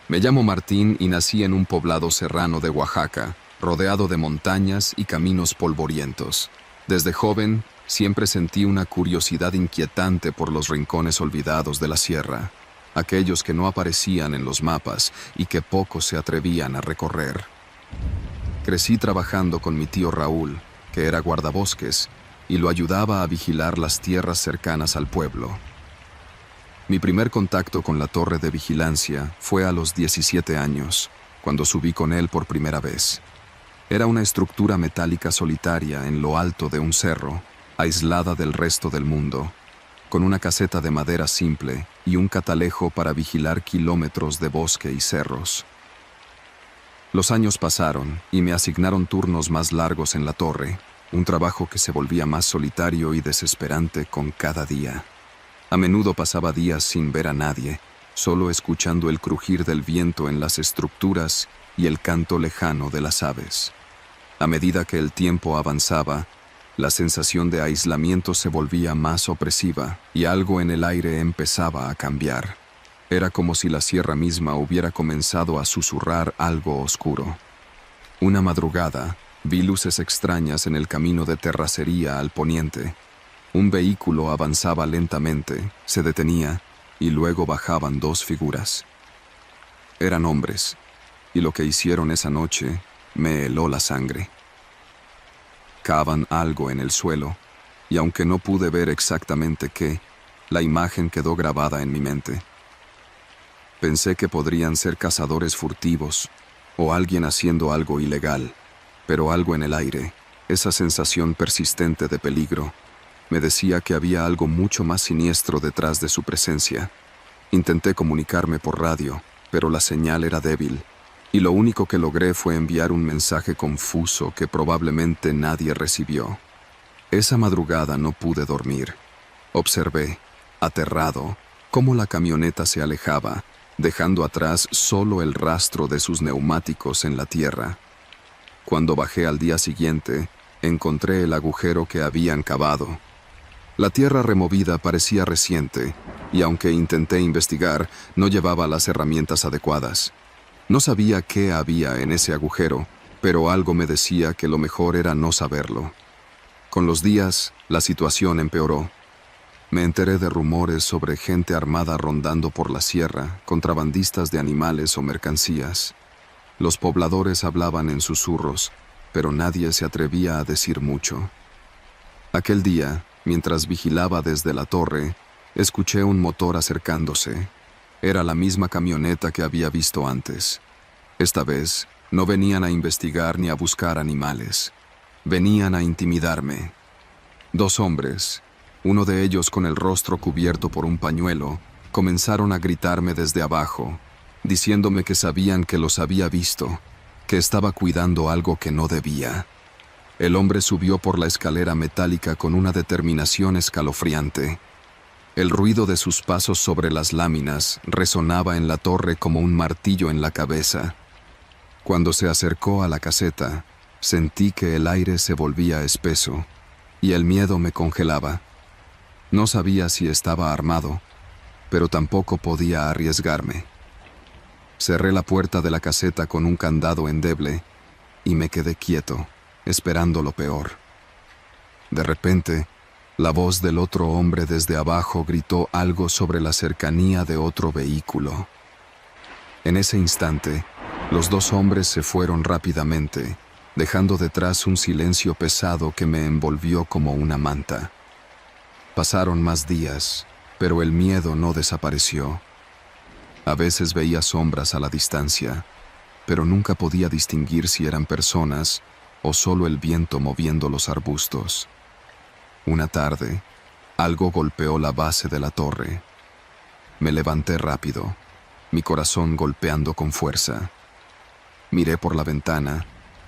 Me llamo Martín y nací en un poblado serrano de Oaxaca, rodeado de montañas y caminos polvorientos. Desde joven, siempre sentí una curiosidad inquietante por los rincones olvidados de la sierra, aquellos que no aparecían en los mapas y que pocos se atrevían a recorrer. Crecí trabajando con mi tío Raúl, que era guardabosques, y lo ayudaba a vigilar las tierras cercanas al pueblo. Mi primer contacto con la torre de vigilancia fue a los 17 años, cuando subí con él por primera vez. Era una estructura metálica solitaria en lo alto de un cerro, aislada del resto del mundo, con una caseta de madera simple y un catalejo para vigilar kilómetros de bosque y cerros. Los años pasaron y me asignaron turnos más largos en la torre, un trabajo que se volvía más solitario y desesperante con cada día. A menudo pasaba días sin ver a nadie, solo escuchando el crujir del viento en las estructuras y el canto lejano de las aves. A medida que el tiempo avanzaba, la sensación de aislamiento se volvía más opresiva y algo en el aire empezaba a cambiar. Era como si la sierra misma hubiera comenzado a susurrar algo oscuro. Una madrugada, vi luces extrañas en el camino de terracería al poniente. Un vehículo avanzaba lentamente, se detenía y luego bajaban dos figuras. Eran hombres, y lo que hicieron esa noche me heló la sangre. Cavan algo en el suelo, y aunque no pude ver exactamente qué, la imagen quedó grabada en mi mente. Pensé que podrían ser cazadores furtivos o alguien haciendo algo ilegal, pero algo en el aire, esa sensación persistente de peligro, me decía que había algo mucho más siniestro detrás de su presencia. Intenté comunicarme por radio, pero la señal era débil, y lo único que logré fue enviar un mensaje confuso que probablemente nadie recibió. Esa madrugada no pude dormir. Observé, aterrado, cómo la camioneta se alejaba, dejando atrás solo el rastro de sus neumáticos en la tierra. Cuando bajé al día siguiente, encontré el agujero que habían cavado. La tierra removida parecía reciente, y aunque intenté investigar, no llevaba las herramientas adecuadas. No sabía qué había en ese agujero, pero algo me decía que lo mejor era no saberlo. Con los días, la situación empeoró. Me enteré de rumores sobre gente armada rondando por la sierra, contrabandistas de animales o mercancías. Los pobladores hablaban en susurros, pero nadie se atrevía a decir mucho. Aquel día, mientras vigilaba desde la torre, escuché un motor acercándose. Era la misma camioneta que había visto antes. Esta vez, no venían a investigar ni a buscar animales. Venían a intimidarme. Dos hombres, uno de ellos con el rostro cubierto por un pañuelo, comenzaron a gritarme desde abajo, diciéndome que sabían que los había visto, que estaba cuidando algo que no debía. El hombre subió por la escalera metálica con una determinación escalofriante. El ruido de sus pasos sobre las láminas resonaba en la torre como un martillo en la cabeza. Cuando se acercó a la caseta, sentí que el aire se volvía espeso y el miedo me congelaba. No sabía si estaba armado, pero tampoco podía arriesgarme. Cerré la puerta de la caseta con un candado endeble y me quedé quieto, esperando lo peor. De repente, la voz del otro hombre desde abajo gritó algo sobre la cercanía de otro vehículo. En ese instante, los dos hombres se fueron rápidamente, dejando detrás un silencio pesado que me envolvió como una manta. Pasaron más días, pero el miedo no desapareció. A veces veía sombras a la distancia, pero nunca podía distinguir si eran personas o solo el viento moviendo los arbustos. Una tarde, algo golpeó la base de la torre. Me levanté rápido, mi corazón golpeando con fuerza. Miré por la ventana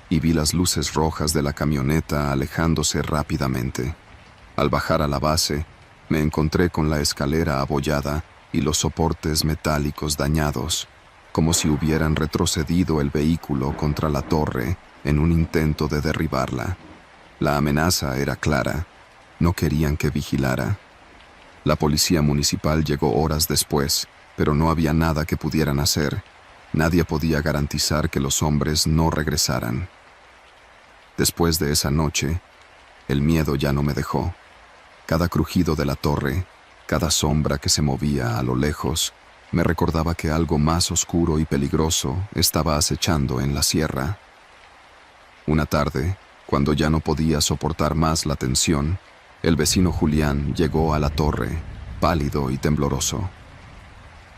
y vi las luces rojas de la camioneta alejándose rápidamente. Al bajar a la base, me encontré con la escalera abollada y los soportes metálicos dañados, como si hubieran retrocedido el vehículo contra la torre en un intento de derribarla. La amenaza era clara. No querían que vigilara. La policía municipal llegó horas después, pero no había nada que pudieran hacer. Nadie podía garantizar que los hombres no regresaran. Después de esa noche, el miedo ya no me dejó. Cada crujido de la torre, cada sombra que se movía a lo lejos, me recordaba que algo más oscuro y peligroso estaba acechando en la sierra. Una tarde, cuando ya no podía soportar más la tensión, el vecino Julián llegó a la torre, pálido y tembloroso.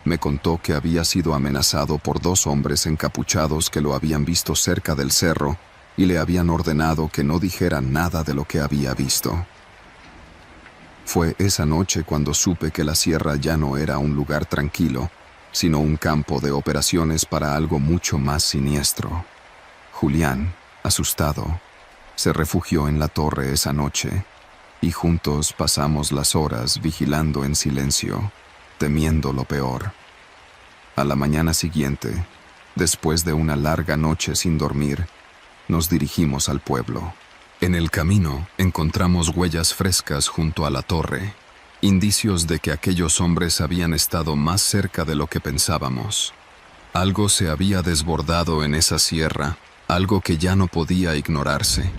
Me contó que había sido amenazado por 2 hombres encapuchados que lo habían visto cerca del cerro y le habían ordenado que no dijera nada de lo que había visto. Fue esa noche cuando supe que la sierra ya no era un lugar tranquilo, sino un campo de operaciones para algo mucho más siniestro. Julián, asustado, se refugió en la torre esa noche, y juntos pasamos las horas vigilando en silencio, temiendo lo peor. A la mañana siguiente, después de una larga noche sin dormir, nos dirigimos al pueblo. En el camino encontramos huellas frescas junto a la torre, indicios de que aquellos hombres habían estado más cerca de lo que pensábamos. Algo se había desbordado en esa sierra, algo que ya no podía ignorarse.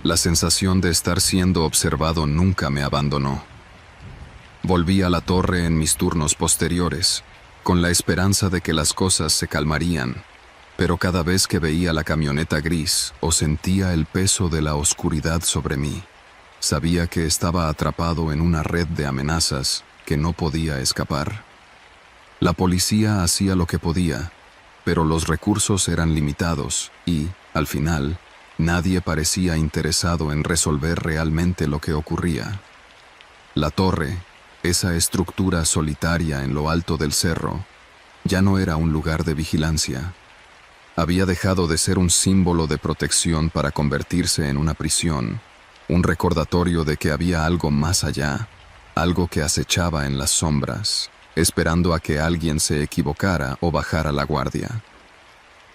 La sensación de estar siendo observado nunca me abandonó. Volví a la torre en mis turnos posteriores, con la esperanza de que las cosas se calmarían, pero cada vez que veía la camioneta gris o sentía el peso de la oscuridad sobre mí, sabía que estaba atrapado en una red de amenazas que no podía escapar. La policía hacía lo que podía, pero los recursos eran limitados y, al final, nadie parecía interesado en resolver realmente lo que ocurría. La torre, esa estructura solitaria en lo alto del cerro, ya no era un lugar de vigilancia. Había dejado de ser un símbolo de protección para convertirse en una prisión, un recordatorio de que había algo más allá, algo que acechaba en las sombras, esperando a que alguien se equivocara o bajara la guardia.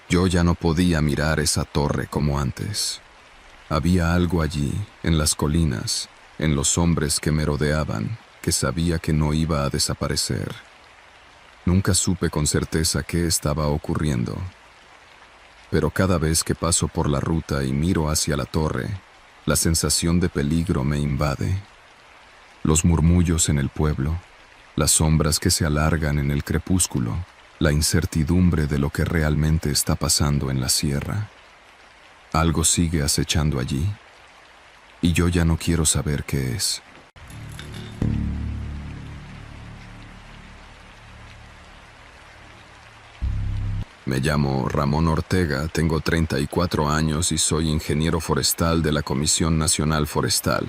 Yo ya no podía mirar esa torre como antes. Había algo allí, en las colinas, en los hombres que me rodeaban, que sabía que no iba a desaparecer. Nunca supe con certeza qué estaba ocurriendo, pero cada vez que paso por la ruta y miro hacia la torre, la sensación de peligro me invade. Los murmullos en el pueblo, las sombras que se alargan en el crepúsculo, la incertidumbre de lo que realmente está pasando en la sierra. Algo sigue acechando allí, y yo ya no quiero saber qué es. Me llamo Ramón Ortega, tengo 34 años y soy ingeniero forestal de la Comisión Nacional Forestal.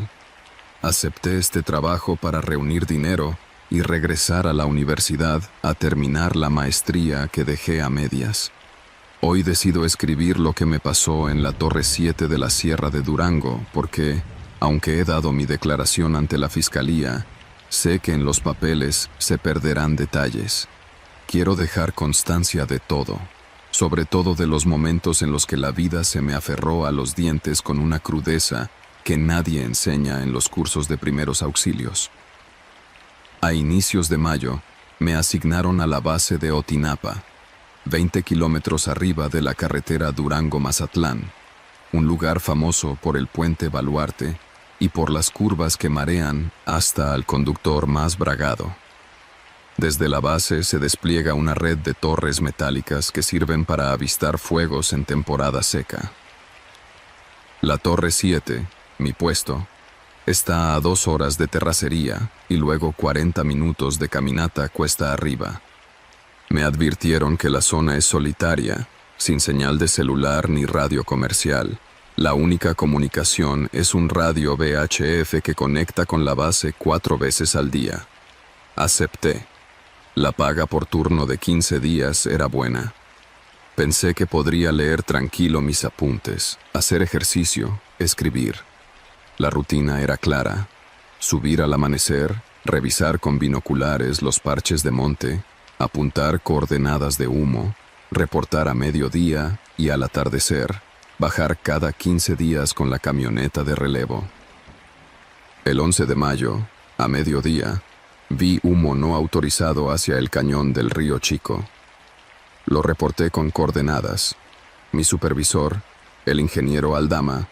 Acepté este trabajo para reunir dinero y regresar a la universidad a terminar la maestría que dejé a medias. Hoy decido escribir lo que me pasó en la Torre 7 de la Sierra de Durango porque, aunque he dado mi declaración ante la Fiscalía, sé que en los papeles se perderán detalles. Quiero dejar constancia de todo, sobre todo de los momentos en los que la vida se me aferró a los dientes con una crudeza que nadie enseña en los cursos de primeros auxilios. A inicios de mayo, me asignaron a la base de Otinapa, 20 kilómetros arriba de la carretera Durango-Mazatlán, un lugar famoso por el puente Baluarte y por las curvas que marean hasta al conductor más bragado. Desde la base se despliega una red de torres metálicas que sirven para avistar fuegos en temporada seca. La Torre 7, mi puesto, está a 2 horas de terracería y luego 40 minutos de caminata cuesta arriba. Me advirtieron que la zona es solitaria, sin señal de celular ni radio comercial. La única comunicación es un radio VHF que conecta con la base 4 veces al día. Acepté. La paga por turno de 15 días era buena. Pensé que podría leer tranquilo mis apuntes, hacer ejercicio, escribir. La rutina era clara: subir al amanecer, revisar con binoculares los parches de monte, apuntar coordenadas de humo, reportar a mediodía y al atardecer, bajar cada 15 días con la camioneta de relevo. El 11 de mayo, a mediodía, vi humo no autorizado hacia el cañón del Río Chico. Lo reporté con coordenadas. Mi supervisor, el ingeniero Aldama,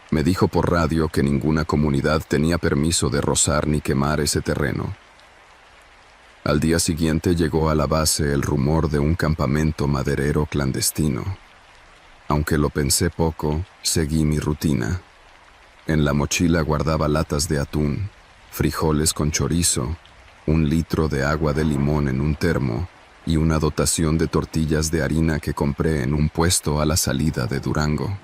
me dijo por radio que ninguna comunidad tenía permiso de rozar ni quemar ese terreno. Al día siguiente llegó a la base el rumor de un campamento maderero clandestino. Aunque lo pensé poco, seguí mi rutina. En la mochila guardaba latas de atún, frijoles con chorizo, 1 litro de agua de limón en un termo y una dotación de tortillas de harina que compré en un puesto a la salida de Durango.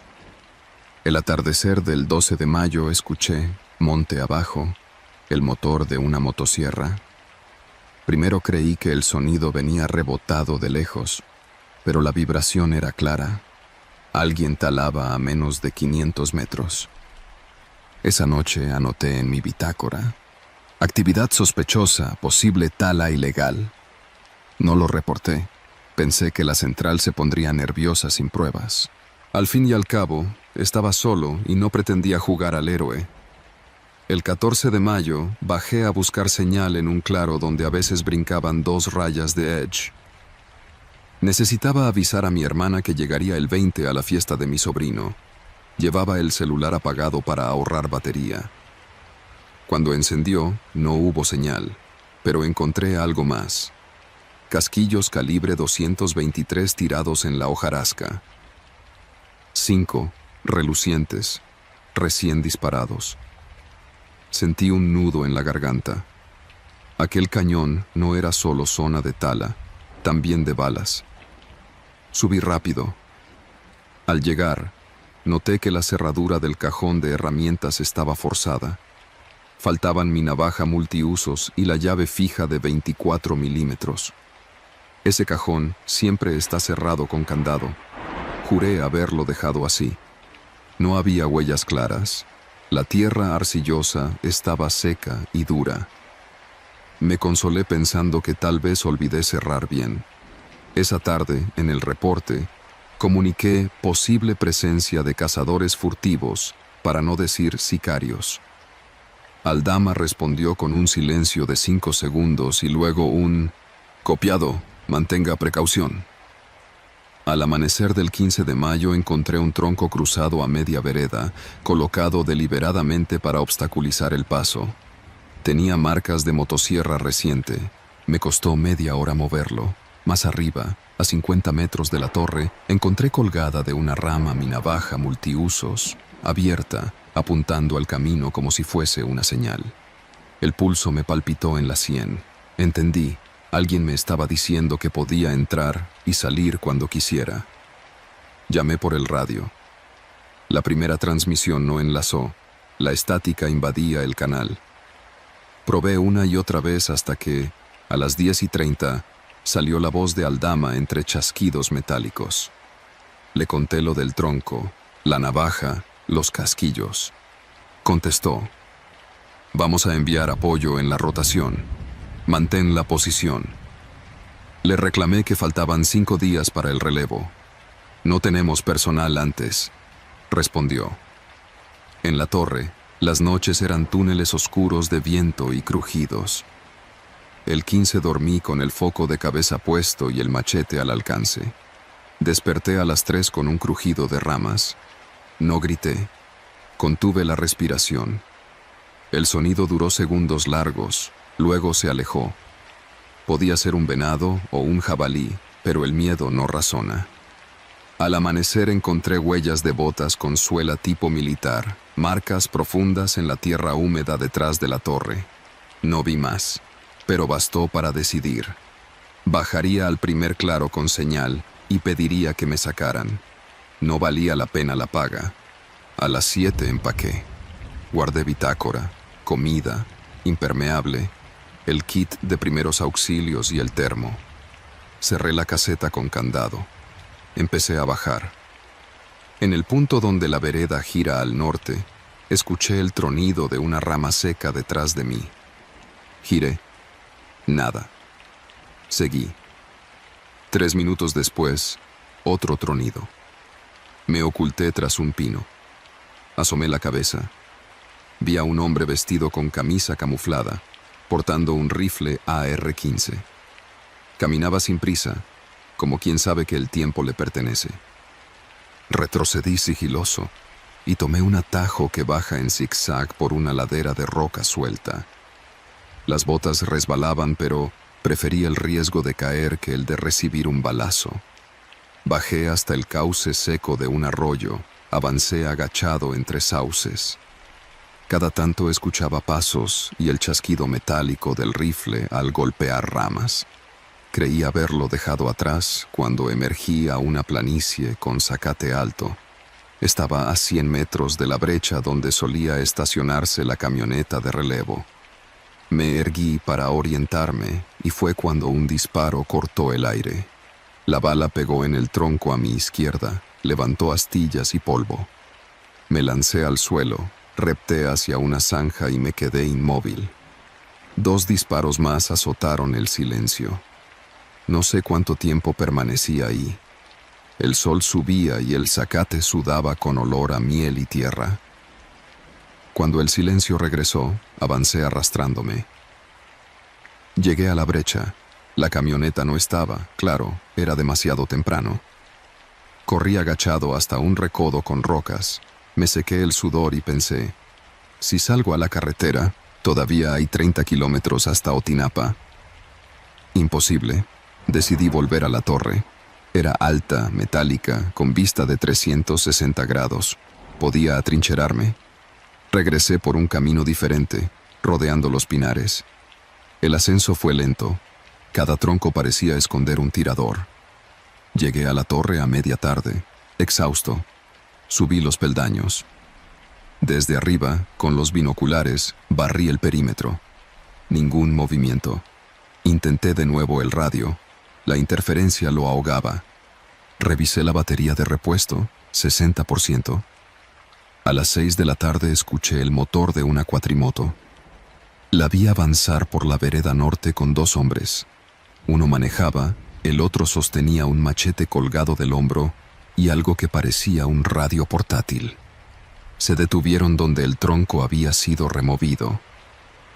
El atardecer del 12 de mayo escuché, monte abajo, el motor de una motosierra. Primero creí que el sonido venía rebotado de lejos, pero la vibración era clara. Alguien talaba a menos de 500 metros. Esa noche anoté en mi bitácora: actividad sospechosa, posible tala ilegal. No lo reporté. Pensé que la central se pondría nerviosa sin pruebas. Al fin y al cabo, estaba solo y no pretendía jugar al héroe. El 14 de mayo bajé a buscar señal en un claro donde a veces brincaban 2 rayas de Edge. Necesitaba avisar a mi hermana que llegaría el 20 a la fiesta de mi sobrino. Llevaba el celular apagado para ahorrar batería. Cuando encendió, no hubo señal, pero encontré algo más. Casquillos calibre 223 tirados en la hojarasca. 5, relucientes, recién disparados. Sentí un nudo en la garganta. Aquel cañón no era solo zona de tala, también de balas. Subí rápido. Al llegar, noté que la cerradura del cajón de herramientas estaba forzada. Faltaban mi navaja multiusos y la llave fija de 24 milímetros. Ese cajón siempre está cerrado con candado. Juré haberlo dejado así. No había huellas claras. La tierra arcillosa estaba seca y dura. Me consolé pensando que tal vez olvidé cerrar bien. Esa tarde, en el reporte, comuniqué posible presencia de cazadores furtivos, para no decir sicarios. Aldama respondió con un silencio de 5 segundos y luego un «copiado, mantenga precaución». Al amanecer del 15 de mayo encontré un tronco cruzado a media vereda, colocado deliberadamente para obstaculizar el paso. Tenía marcas de motosierra reciente. Me costó media hora moverlo. Más arriba, a 50 metros de la torre, encontré colgada de una rama mi navaja multiusos, abierta, apuntando al camino como si fuese una señal. El pulso me palpitó en la sien. Entendí. Alguien me estaba diciendo que podía entrar y salir cuando quisiera. Llamé por el radio. La primera transmisión no enlazó. La estática invadía el canal. Probé una y otra vez hasta que, a las 10:30, salió la voz de Aldama entre chasquidos metálicos. Le conté lo del tronco, la navaja, los casquillos. Contestó: «Vamos a enviar apoyo en la rotación. Mantén la posición». Le reclamé que faltaban 5 días para el relevo. «No tenemos personal antes», respondió. En la torre, las noches eran túneles oscuros de viento y crujidos. El 15 dormí con el foco de cabeza puesto y el machete al alcance. Desperté a las 3 con un crujido de ramas. No grité. Contuve la respiración. El sonido duró segundos largos. Luego se alejó. Podía ser un venado o un jabalí, pero el miedo no razona. Al amanecer encontré huellas de botas con suela tipo militar, marcas profundas en la tierra húmeda detrás de la torre. No vi más, pero bastó para decidir. Bajaría al primer claro con señal y pediría que me sacaran. No valía la pena la paga. A las 7 empaqué. Guardé bitácora, comida, impermeable, el kit de primeros auxilios y el termo. Cerré la caseta con candado. Empecé a bajar. En el punto donde la vereda gira al norte, escuché el tronido de una rama seca detrás de mí. Giré. Nada. Seguí. 3 minutos después, otro tronido. Me oculté tras un pino. Asomé la cabeza. Vi a un hombre vestido con camisa camuflada, portando un rifle AR-15. Caminaba sin prisa, como quien sabe que el tiempo le pertenece. Retrocedí sigiloso y tomé un atajo que baja en zigzag por una ladera de roca suelta. Las botas resbalaban, pero preferí el riesgo de caer que el de recibir un balazo. Bajé hasta el cauce seco de un arroyo, avancé agachado entre sauces. Cada tanto escuchaba pasos y el chasquido metálico del rifle al golpear ramas. Creí haberlo dejado atrás cuando emergí a una planicie con zacate alto. Estaba a 100 metros de la brecha donde solía estacionarse la camioneta de relevo. Me erguí para orientarme y fue cuando un disparo cortó el aire. La bala pegó en el tronco a mi izquierda, levantó astillas y polvo. Me lancé al suelo, repté hacia una zanja y me quedé inmóvil. 2 disparos más azotaron el silencio. No sé cuánto tiempo permanecí ahí. El sol subía y el zacate sudaba con olor a miel y tierra. Cuando el silencio regresó, avancé arrastrándome. Llegué a la brecha. La camioneta no estaba, claro, era demasiado temprano. Corrí agachado hasta un recodo con rocas. Me sequé el sudor y pensé, si salgo a la carretera, todavía hay 30 kilómetros hasta Otinapa. Imposible. Decidí volver a la torre. Era alta, metálica, con vista de 360 grados. ¿Podía atrincherarme? Regresé por un camino diferente, rodeando los pinares. El ascenso fue lento. Cada tronco parecía esconder un tirador. Llegué a la torre a media tarde, exhausto. Subí los peldaños. Desde arriba, con los binoculares, barrí el perímetro. Ningún movimiento. Intenté de nuevo el radio. La interferencia lo ahogaba. Revisé la batería de repuesto, 60%. A las 6 de la tarde escuché el motor de una cuatrimoto. La vi avanzar por la vereda norte con 2 hombres. Uno manejaba, el otro sostenía un machete colgado del hombro y algo que parecía un radio portátil. Se detuvieron donde el tronco había sido removido.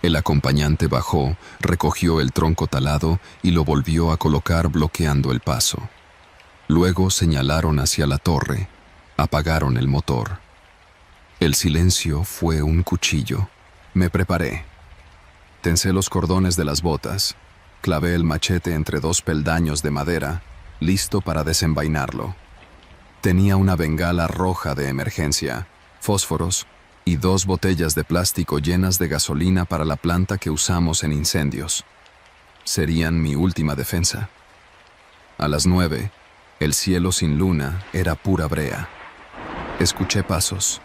El acompañante bajó, recogió el tronco talado y lo volvió a colocar bloqueando el paso. Luego señalaron hacia la torre, apagaron el motor. El silencio fue un cuchillo. Me preparé. Tensé los cordones de las botas. Clavé el machete entre 2 peldaños de madera, listo para desenvainarlo. Tenía una bengala roja de emergencia, fósforos y 2 botellas de plástico llenas de gasolina para la planta que usamos en incendios. Serían mi última defensa. A las 9, el cielo sin luna era pura brea. Escuché pasos.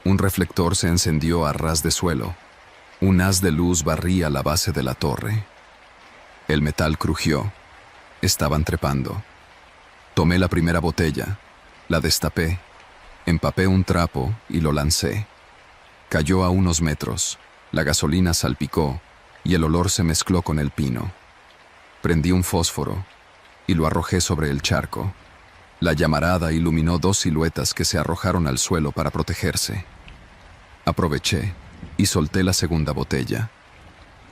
Un reflector se encendió a ras de suelo. Un haz de luz barría la base de la torre. El metal crujió. Estaban trepando. Tomé la primera botella, la destapé, empapé un trapo y lo lancé. Cayó a unos metros, la gasolina salpicó y el olor se mezcló con el pino. Prendí un fósforo y lo arrojé sobre el charco. La llamarada iluminó 2 siluetas que se arrojaron al suelo para protegerse. Aproveché y solté la segunda botella.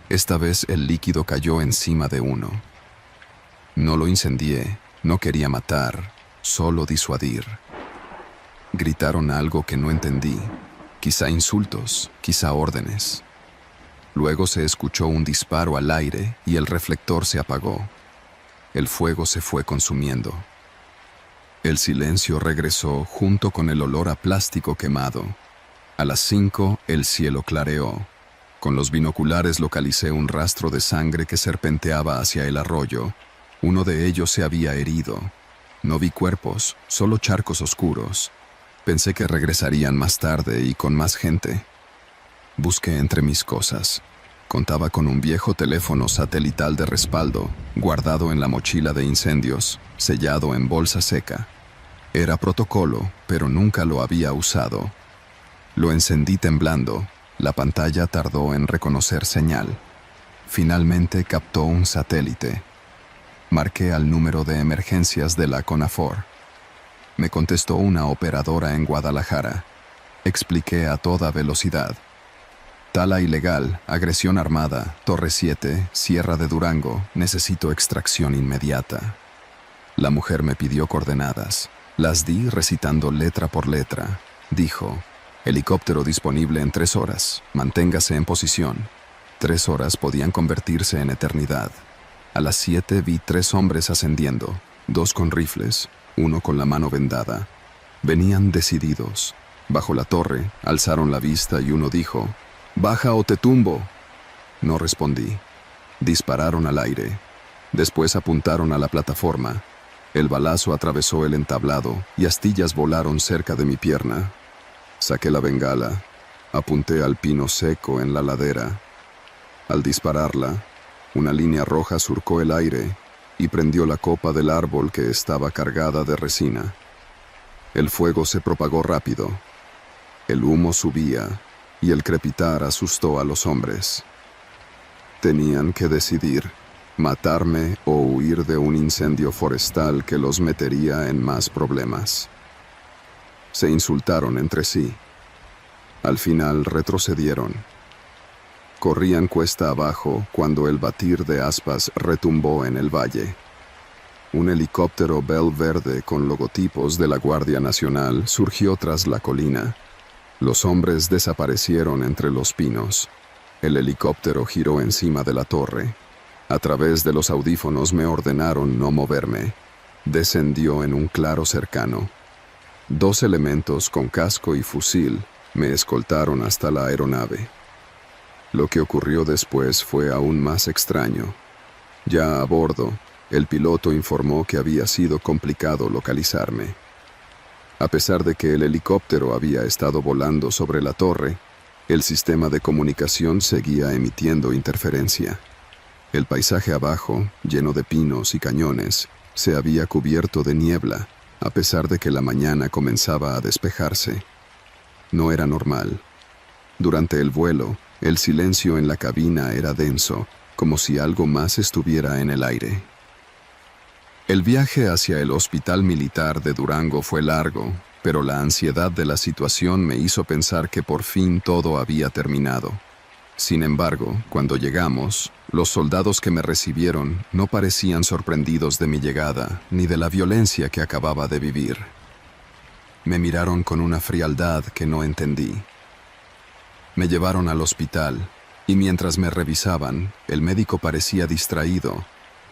Esta vez el líquido cayó encima de uno. No lo incendié, no quería matar, solo disuadir. Gritaron algo que no entendí, quizá insultos, quizá órdenes. Luego se escuchó un disparo al aire y el reflector se apagó. El fuego se fue consumiendo. El silencio regresó junto con el olor a plástico quemado. A las 5 el cielo clareó. Con los binoculares localicé un rastro de sangre que serpenteaba hacia el arroyo. Uno de ellos se había herido. No vi cuerpos, solo charcos oscuros. Pensé que regresarían más tarde y con más gente. Busqué entre mis cosas. Contaba con un viejo teléfono satelital de respaldo, guardado en la mochila de incendios, sellado en bolsa seca. Era protocolo, pero nunca lo había usado. Lo encendí temblando. La pantalla tardó en reconocer señal. Finalmente captó un satélite. Marqué al número de emergencias de la CONAFOR. Me contestó una operadora en Guadalajara. Expliqué a toda velocidad. Tala ilegal, agresión armada, Torre 7, Sierra de Durango, necesito extracción inmediata. La mujer me pidió coordenadas. Las di recitando letra por letra. Dijo: helicóptero disponible en 3 horas. Manténgase en posición. 3 horas podían convertirse en eternidad. A las 7 vi 3 hombres ascendiendo, 2 con rifles, 1 con la mano vendada. Venían decididos. Bajo la torre, alzaron la vista y uno dijo: «¡Baja o te tumbo!». No respondí. Dispararon al aire. Después apuntaron a la plataforma. El balazo atravesó el entablado y astillas volaron cerca de mi pierna. Saqué la bengala. Apunté al pino seco en la ladera. Al dispararla, una línea roja surcó el aire y prendió la copa del árbol que estaba cargada de resina. El fuego se propagó rápido. El humo subía y el crepitar asustó a los hombres. Tenían que decidir: matarme o huir de un incendio forestal que los metería en más problemas. Se insultaron entre sí. Al final retrocedieron. Corrían cuesta abajo cuando el batir de aspas retumbó en el valle. Un helicóptero Bell verde con logotipos de la Guardia Nacional surgió tras la colina. Los hombres desaparecieron entre los pinos. El helicóptero giró encima de la torre. A través de los audífonos me ordenaron no moverme. Descendió en un claro cercano. 2 elementos con casco y fusil me escoltaron hasta la aeronave. Lo que ocurrió después fue aún más extraño. Ya a bordo, el piloto informó que había sido complicado localizarme. A pesar de que el helicóptero había estado volando sobre la torre, el sistema de comunicación seguía emitiendo interferencia. El paisaje abajo, lleno de pinos y cañones, se había cubierto de niebla, a pesar de que la mañana comenzaba a despejarse. No era normal. Durante el vuelo, el silencio en la cabina era denso, como si algo más estuviera en el aire. El viaje hacia el hospital militar de Durango fue largo, pero la ansiedad de la situación me hizo pensar que por fin todo había terminado. Sin embargo, cuando llegamos, los soldados que me recibieron no parecían sorprendidos de mi llegada ni de la violencia que acababa de vivir. Me miraron con una frialdad que no entendí. Me llevaron al hospital, y mientras me revisaban, el médico parecía distraído,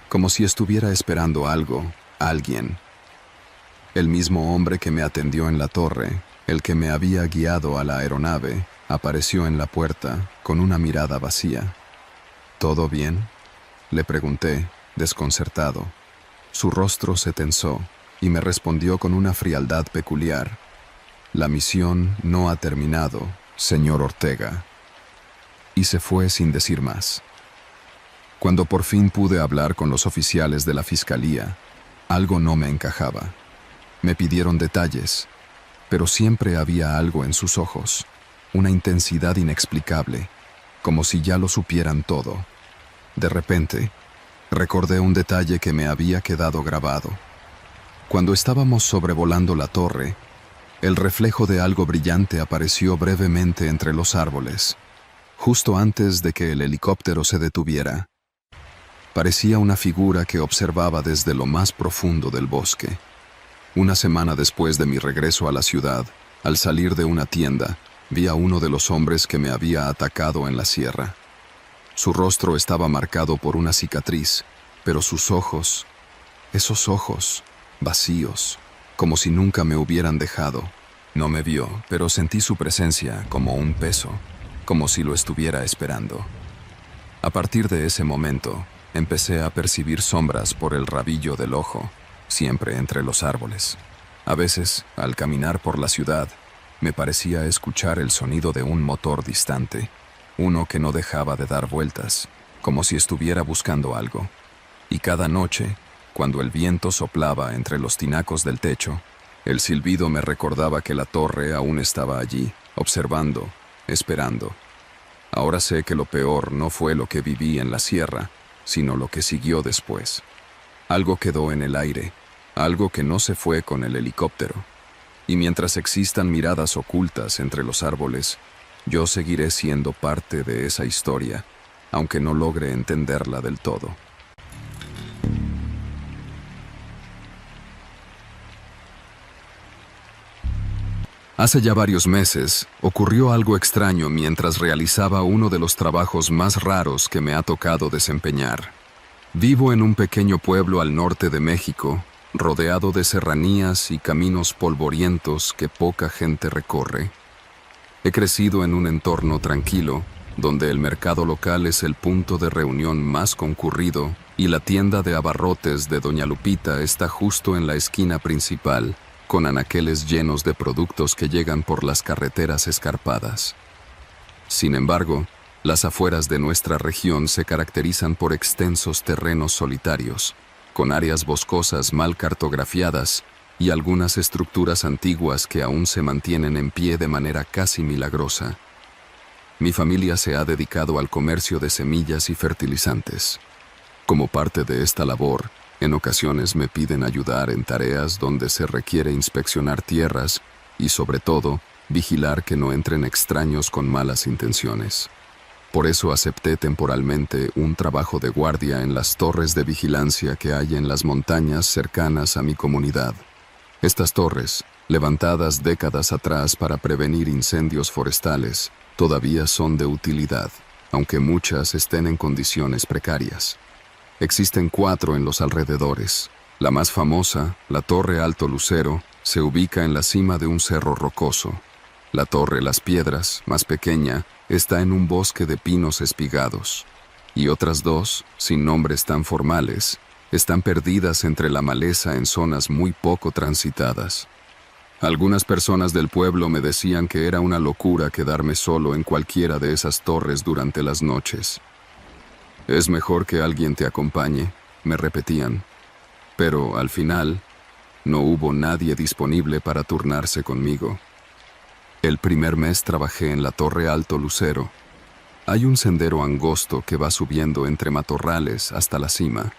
como si estuviera esperando algo, alguien. El mismo hombre que me atendió en la torre, el que me había guiado a la aeronave, apareció en la puerta con una mirada vacía. ¿Todo bien?, le pregunté, desconcertado. Su rostro se tensó y me respondió con una frialdad peculiar: «La misión no ha terminado, señor Ortega». Y se fue sin decir más. Cuando por fin pude hablar con los oficiales de la fiscalía, algo no me encajaba. Me pidieron detalles, pero siempre había algo en sus ojos, una intensidad inexplicable, como si ya lo supieran todo. De repente, recordé un detalle que me había quedado grabado. Cuando estábamos sobrevolando la torre, el reflejo de algo brillante apareció brevemente entre los árboles, justo antes de que el helicóptero se detuviera. Parecía una figura que observaba desde lo más profundo del bosque. Una semana después de mi regreso a la ciudad, al salir de una tienda, vi a uno de los hombres que me había atacado en la sierra. Su rostro estaba marcado por una cicatriz, pero sus ojos, esos ojos, vacíos, como si nunca me hubieran dejado. No me vio, pero sentí su presencia como un peso, como si lo estuviera esperando. A partir de ese momento, empecé a percibir sombras por el rabillo del ojo, siempre entre los árboles. A veces, al caminar por la ciudad, me parecía escuchar el sonido de un motor distante, uno que no dejaba de dar vueltas, como si estuviera buscando algo. Y cada noche, cuando el viento soplaba entre los tinacos del techo, el silbido me recordaba que la torre aún estaba allí, observando, esperando. Ahora sé que lo peor no fue lo que viví en la sierra, sino lo que siguió después. Algo quedó en el aire, algo que no se fue con el helicóptero. Y mientras existan miradas ocultas entre los árboles, yo seguiré siendo parte de esa historia, aunque no logre entenderla del todo. Hace ya varios meses, ocurrió algo extraño mientras realizaba uno de los trabajos más raros que me ha tocado desempeñar. Vivo en un pequeño pueblo al norte de México, rodeado de serranías y caminos polvorientos que poca gente recorre. He crecido en un entorno tranquilo, donde el mercado local es el punto de reunión más concurrido y la tienda de abarrotes de Doña Lupita está justo en la esquina principal, con anaqueles llenos de productos que llegan por las carreteras escarpadas. Sin embargo, las afueras de nuestra región se caracterizan por extensos terrenos solitarios, con áreas boscosas mal cartografiadas y algunas estructuras antiguas que aún se mantienen en pie de manera casi milagrosa. Mi familia se ha dedicado al comercio de semillas y fertilizantes. Como parte de esta labor, en ocasiones me piden ayudar en tareas donde se requiere inspeccionar tierras y, sobre todo, vigilar que no entren extraños con malas intenciones. Por eso acepté temporalmente un trabajo de guardia en las torres de vigilancia que hay en las montañas cercanas a mi comunidad. Estas torres, levantadas décadas atrás para prevenir incendios forestales, todavía son de utilidad, aunque muchas estén en condiciones precarias. Existen 4 en los alrededores. La más famosa, la Torre Alto Lucero, se ubica en la cima de un cerro rocoso. La Torre Las Piedras, más pequeña, está en un bosque de pinos espigados. Y otras 2, sin nombres tan formales, están perdidas entre la maleza en zonas muy poco transitadas. Algunas personas del pueblo me decían que era una locura quedarme solo en cualquiera de esas torres durante las noches. «Es mejor que alguien te acompañe», me repetían. Pero, al final, no hubo nadie disponible para turnarse conmigo. El primer mes trabajé en la Torre Alto Lucero. Hay un sendero angosto que va subiendo entre matorrales hasta la cima.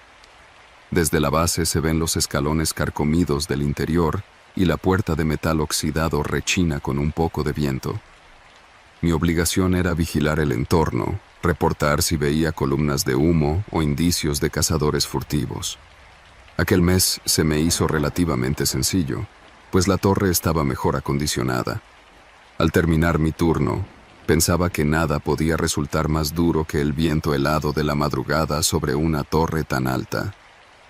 Desde la base se ven los escalones carcomidos del interior y la puerta de metal oxidado rechina con un poco de viento. Mi obligación era vigilar el entorno, reportar si veía columnas de humo o indicios de cazadores furtivos. Aquel mes se me hizo relativamente sencillo, pues la torre estaba mejor acondicionada. Al terminar mi turno, pensaba que nada podía resultar más duro que el viento helado de la madrugada sobre una torre tan alta.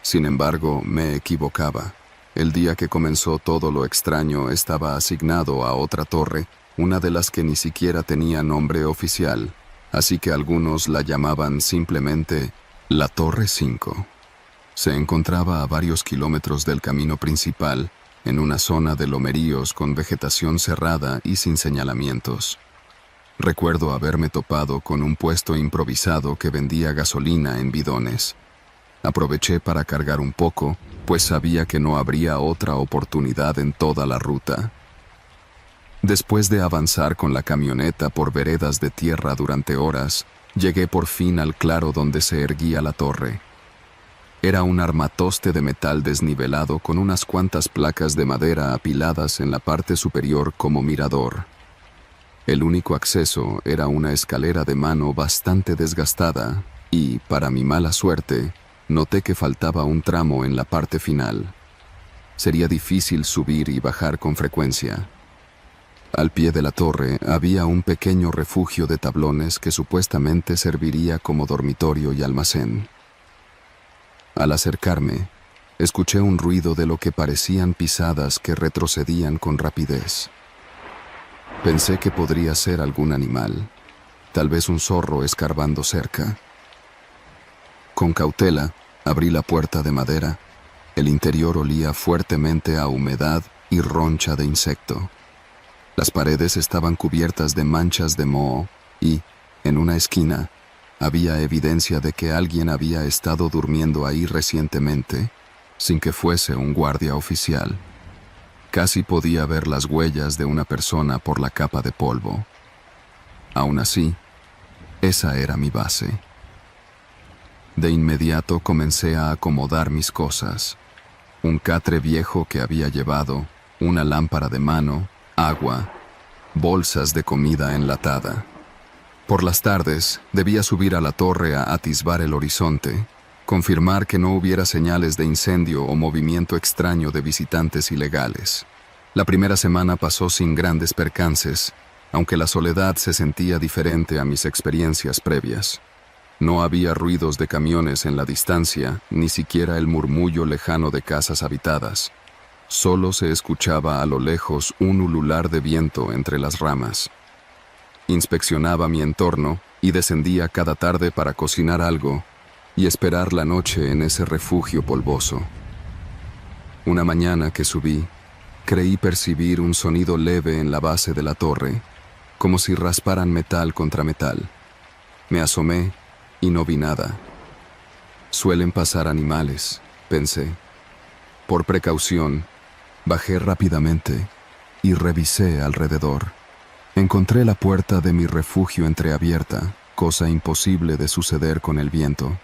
Sin embargo, me equivocaba. El día que comenzó todo lo extraño estaba asignado a otra torre, una de las que ni siquiera tenía nombre oficial, así que algunos la llamaban simplemente la Torre 5. Se encontraba a varios kilómetros del camino principal, en una zona de lomeríos con vegetación cerrada y sin señalamientos. Recuerdo haberme topado con un puesto improvisado que vendía gasolina en bidones. Aproveché para cargar un poco, pues sabía que no habría otra oportunidad en toda la ruta. Después de avanzar con la camioneta por veredas de tierra durante horas, llegué por fin al claro donde se erguía la torre. Era un armatoste de metal desnivelado con unas cuantas placas de madera apiladas en la parte superior como mirador. El único acceso era una escalera de mano bastante desgastada y, para mi mala suerte, noté que faltaba un tramo en la parte final. Sería difícil subir y bajar con frecuencia. Al pie de la torre había un pequeño refugio de tablones que supuestamente serviría como dormitorio y almacén. Al acercarme, escuché un ruido de lo que parecían pisadas que retrocedían con rapidez. Pensé que podría ser algún animal, tal vez un zorro escarbando cerca. Con cautela, abrí la puerta de madera. El interior olía fuertemente a humedad y roncha de insecto. Las paredes estaban cubiertas de manchas de moho y, en una esquina, había evidencia de que alguien había estado durmiendo ahí recientemente, sin que fuese un guardia oficial. Casi podía ver las huellas de una persona por la capa de polvo. Aún así, esa era mi base. De inmediato comencé a acomodar mis cosas. Un catre viejo que había llevado, una lámpara de mano, agua, bolsas de comida enlatada. Por las tardes, debía subir a la torre a atisbar el horizonte, confirmar que no hubiera señales de incendio o movimiento extraño de visitantes ilegales. La primera semana pasó sin grandes percances, aunque la soledad se sentía diferente a mis experiencias previas. No había ruidos de camiones en la distancia, ni siquiera el murmullo lejano de casas habitadas. Solo se escuchaba a lo lejos un ulular de viento entre las ramas. Inspeccionaba mi entorno y descendía cada tarde para cocinar algo y esperar la noche en ese refugio polvoso. Una mañana que subí, creí percibir un sonido leve en la base de la torre, como si rasparan metal contra metal. Me asomé y no vi nada. Suelen pasar animales, pensé. Por precaución, bajé rápidamente y revisé alrededor. Encontré la puerta de mi refugio entreabierta, cosa imposible de suceder con el viento.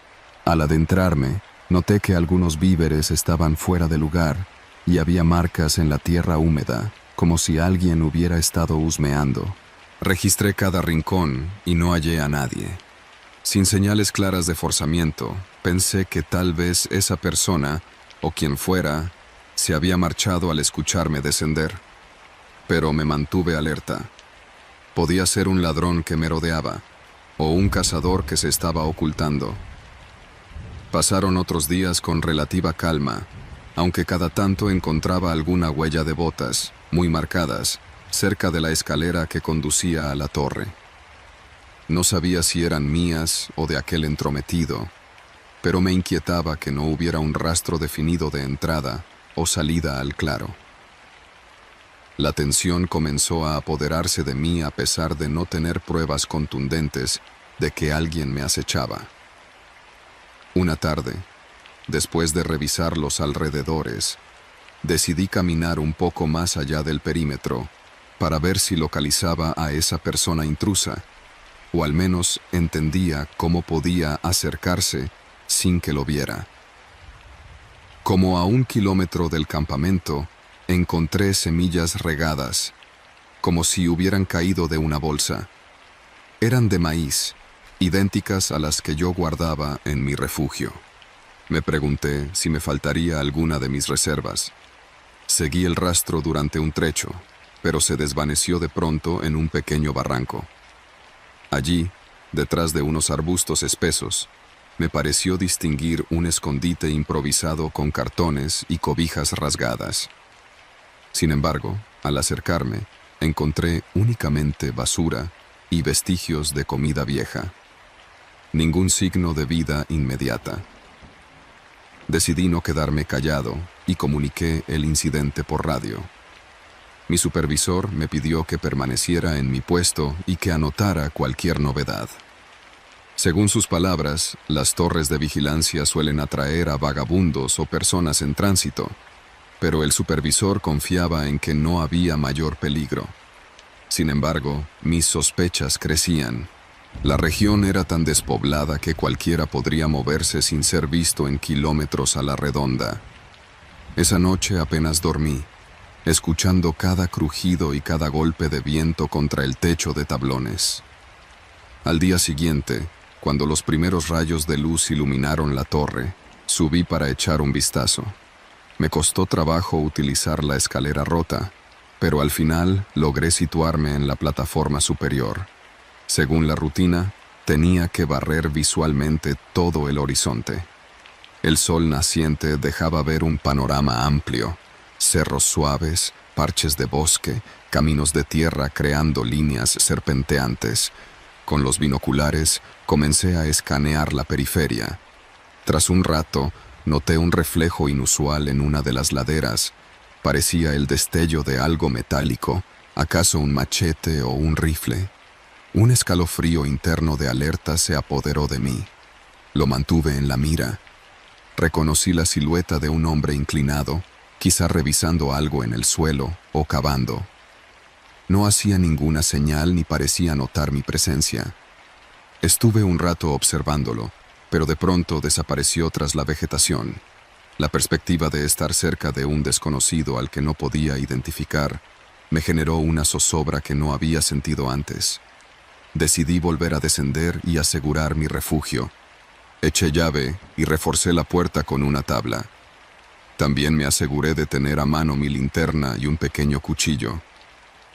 Al adentrarme, noté que algunos víveres estaban fuera de lugar y había marcas en la tierra húmeda, como si alguien hubiera estado husmeando. Registré cada rincón y no hallé a nadie. Sin señales claras de forzamiento, pensé que tal vez esa persona, o quien fuera, se había marchado al escucharme descender. Pero me mantuve alerta. Podía ser un ladrón que me rodeaba, o un cazador que se estaba ocultando. Pasaron otros días con relativa calma, aunque cada tanto encontraba alguna huella de botas, muy marcadas, cerca de la escalera que conducía a la torre. No sabía si eran mías o de aquel entrometido, pero me inquietaba que no hubiera un rastro definido de entrada o salida al claro. La tensión comenzó a apoderarse de mí a pesar de no tener pruebas contundentes de que alguien me acechaba. Una tarde, después de revisar los alrededores, decidí caminar un poco más allá del perímetro para ver si localizaba a esa persona intrusa, o al menos entendía cómo podía acercarse sin que lo viera. Como a 1 kilómetro del campamento, encontré semillas regadas, como si hubieran caído de una bolsa. Eran de maíz, idénticas a las que yo guardaba en mi refugio. Me pregunté si me faltaría alguna de mis reservas. Seguí el rastro durante un trecho, pero se desvaneció de pronto en un pequeño barranco. Allí, detrás de unos arbustos espesos, me pareció distinguir un escondite improvisado con cartones y cobijas rasgadas. Sin embargo, al acercarme, encontré únicamente basura y vestigios de comida vieja. Ningún signo de vida inmediata. Decidí no quedarme callado y comuniqué el incidente por radio. Mi supervisor me pidió que permaneciera en mi puesto y que anotara cualquier novedad. Según sus palabras, las torres de vigilancia suelen atraer a vagabundos o personas en tránsito, pero el supervisor confiaba en que no había mayor peligro. Sin embargo, mis sospechas crecían. La región era tan despoblada que cualquiera podría moverse sin ser visto en kilómetros a la redonda. Esa noche apenas dormí, escuchando cada crujido y cada golpe de viento contra el techo de tablones. Al día siguiente, cuando los primeros rayos de luz iluminaron la torre, subí para echar un vistazo. Me costó trabajo utilizar la escalera rota, pero al final logré situarme en la plataforma superior. Según la rutina, tenía que barrer visualmente todo el horizonte. El sol naciente dejaba ver un panorama amplio, cerros suaves, parches de bosque, caminos de tierra creando líneas serpenteantes. Con los binoculares comencé a escanear la periferia. Tras un rato, noté un reflejo inusual en una de las laderas. Parecía el destello de algo metálico, acaso un machete o un rifle. Un escalofrío interno de alerta se apoderó de mí. Lo mantuve en la mira. Reconocí la silueta de un hombre inclinado, quizá revisando algo en el suelo o cavando. No hacía ninguna señal ni parecía notar mi presencia. Estuve un rato observándolo, pero de pronto desapareció tras la vegetación. La perspectiva de estar cerca de un desconocido al que no podía identificar me generó una zozobra que no había sentido antes. Decidí volver a descender y asegurar mi refugio. Eché llave y reforcé la puerta con una tabla. También me aseguré de tener a mano mi linterna y un pequeño cuchillo.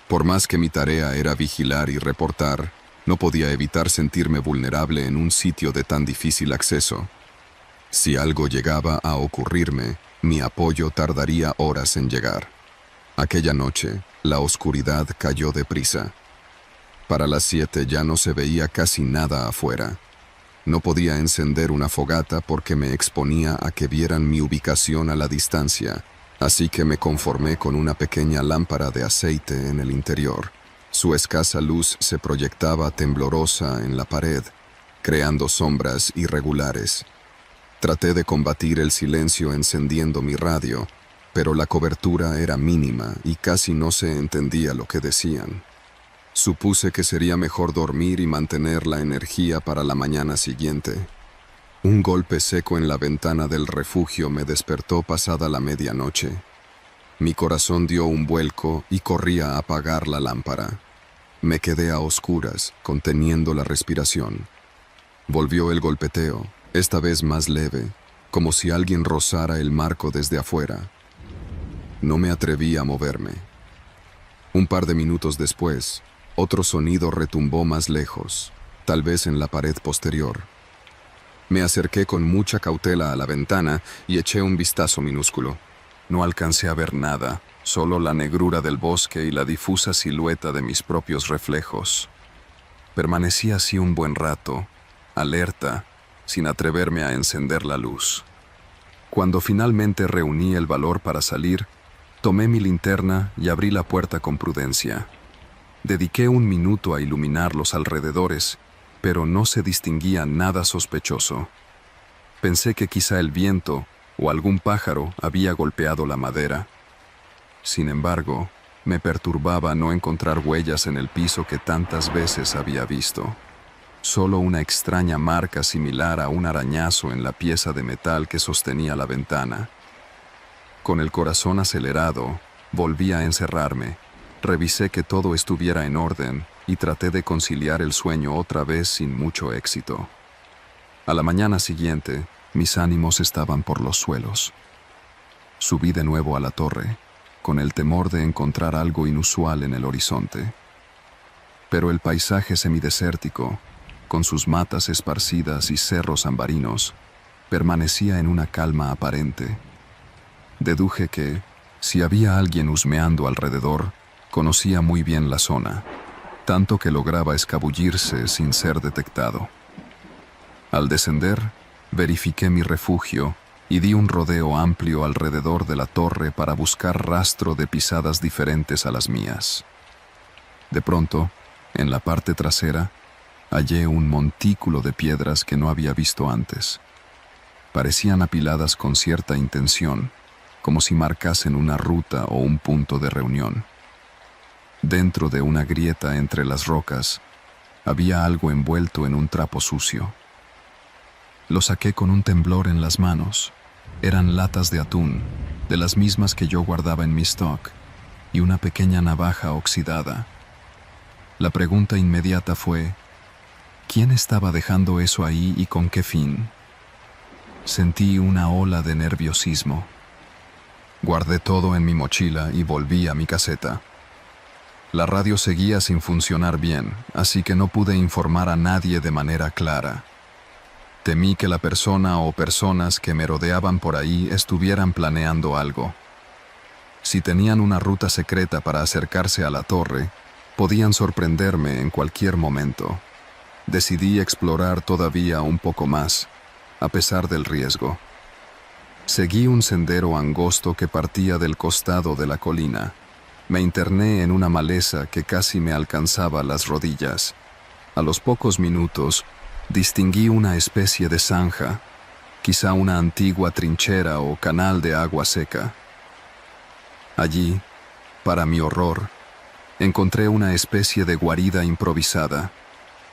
Por más que mi tarea era vigilar y reportar, no podía evitar sentirme vulnerable en un sitio de tan difícil acceso. Si algo llegaba a ocurrirme, mi apoyo tardaría horas en llegar. Aquella noche, la oscuridad cayó deprisa. Para las 7 ya no se veía casi nada afuera. No podía encender una fogata porque me exponía a que vieran mi ubicación a la distancia, así que me conformé con una pequeña lámpara de aceite en el interior. Su escasa luz se proyectaba temblorosa en la pared, creando sombras irregulares. Traté de combatir el silencio encendiendo mi radio, pero la cobertura era mínima y casi no se entendía lo que decían. Supuse que sería mejor dormir y mantener la energía para la mañana siguiente. Un golpe seco en la ventana del refugio me despertó pasada la medianoche. Mi corazón dio un vuelco y corrí a apagar la lámpara. Me quedé a oscuras, conteniendo la respiración. Volvió el golpeteo, esta vez más leve, como si alguien rozara el marco desde afuera. No me atreví a moverme. Un par de minutos después, otro sonido retumbó más lejos, tal vez en la pared posterior. Me acerqué con mucha cautela a la ventana y eché un vistazo minúsculo. No alcancé a ver nada, solo la negrura del bosque y la difusa silueta de mis propios reflejos. Permanecí así un buen rato, alerta, sin atreverme a encender la luz. Cuando finalmente reuní el valor para salir, tomé mi linterna y abrí la puerta con prudencia. Dediqué un minuto a iluminar los alrededores, pero no se distinguía nada sospechoso. Pensé que quizá el viento o algún pájaro había golpeado la madera. Sin embargo, me perturbaba no encontrar huellas en el piso que tantas veces había visto. Solo una extraña marca similar a un arañazo en la pieza de metal que sostenía la ventana. Con el corazón acelerado, volví a encerrarme. Revisé que todo estuviera en orden y traté de conciliar el sueño otra vez sin mucho éxito. A la mañana siguiente, mis ánimos estaban por los suelos. Subí de nuevo a la torre, con el temor de encontrar algo inusual en el horizonte. Pero el paisaje semidesértico, con sus matas esparcidas y cerros ambarinos, permanecía en una calma aparente. Deduje que, si había alguien husmeando alrededor, conocía muy bien la zona, tanto que lograba escabullirse sin ser detectado. Al descender, verifiqué mi refugio y di un rodeo amplio alrededor de la torre para buscar rastro de pisadas diferentes a las mías. De pronto, en la parte trasera, hallé un montículo de piedras que no había visto antes. Parecían apiladas con cierta intención, como si marcasen una ruta o un punto de reunión. Dentro de una grieta entre las rocas, había algo envuelto en un trapo sucio. Lo saqué con un temblor en las manos. Eran latas de atún, de las mismas que yo guardaba en mi stock, y una pequeña navaja oxidada. La pregunta inmediata fue, ¿quién estaba dejando eso ahí y con qué fin? Sentí una ola de nerviosismo. Guardé todo en mi mochila y volví a mi caseta. La radio seguía sin funcionar bien, así que no pude informar a nadie de manera clara. Temí que la persona o personas que me rodeaban por ahí estuvieran planeando algo. Si tenían una ruta secreta para acercarse a la torre, podían sorprenderme en cualquier momento. Decidí explorar todavía un poco más, a pesar del riesgo. Seguí un sendero angosto que partía del costado de la colina. Me interné en una maleza que casi me alcanzaba las rodillas. A los pocos minutos, distinguí una especie de zanja, quizá una antigua trinchera o canal de agua seca. Allí, para mi horror, encontré una especie de guarida improvisada,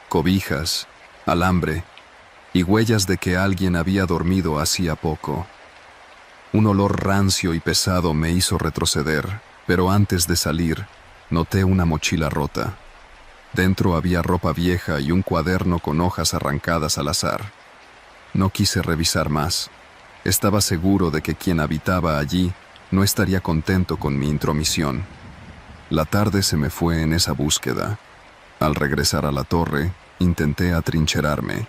cobijas, alambre y huellas de que alguien había dormido hacía poco. Un olor rancio y pesado me hizo retroceder, pero antes de salir, noté una mochila rota. Dentro había ropa vieja y un cuaderno con hojas arrancadas al azar. No quise revisar más. Estaba seguro de que quien habitaba allí no estaría contento con mi intromisión. La tarde se me fue en esa búsqueda. Al regresar a la torre, intenté atrincherarme.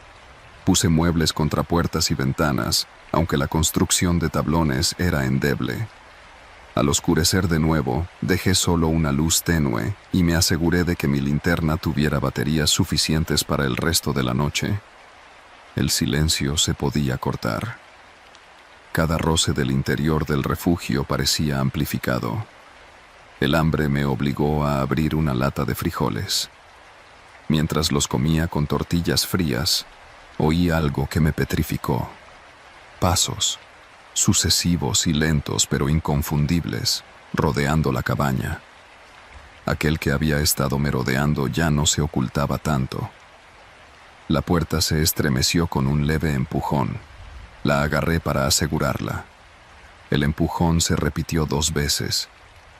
Puse muebles contra puertas y ventanas, aunque la construcción de tablones era endeble. Al oscurecer de nuevo, dejé solo una luz tenue y me aseguré de que mi linterna tuviera baterías suficientes para el resto de la noche. El silencio se podía cortar. Cada roce del interior del refugio parecía amplificado. El hambre me obligó a abrir una lata de frijoles. Mientras los comía con tortillas frías, oí algo que me petrificó. Pasos, sucesivos y lentos pero inconfundibles, rodeando la cabaña. Aquel que había estado merodeando ya no se ocultaba tanto. La puerta se estremeció con un leve empujón. La agarré para asegurarla. El empujón se repitió 2 veces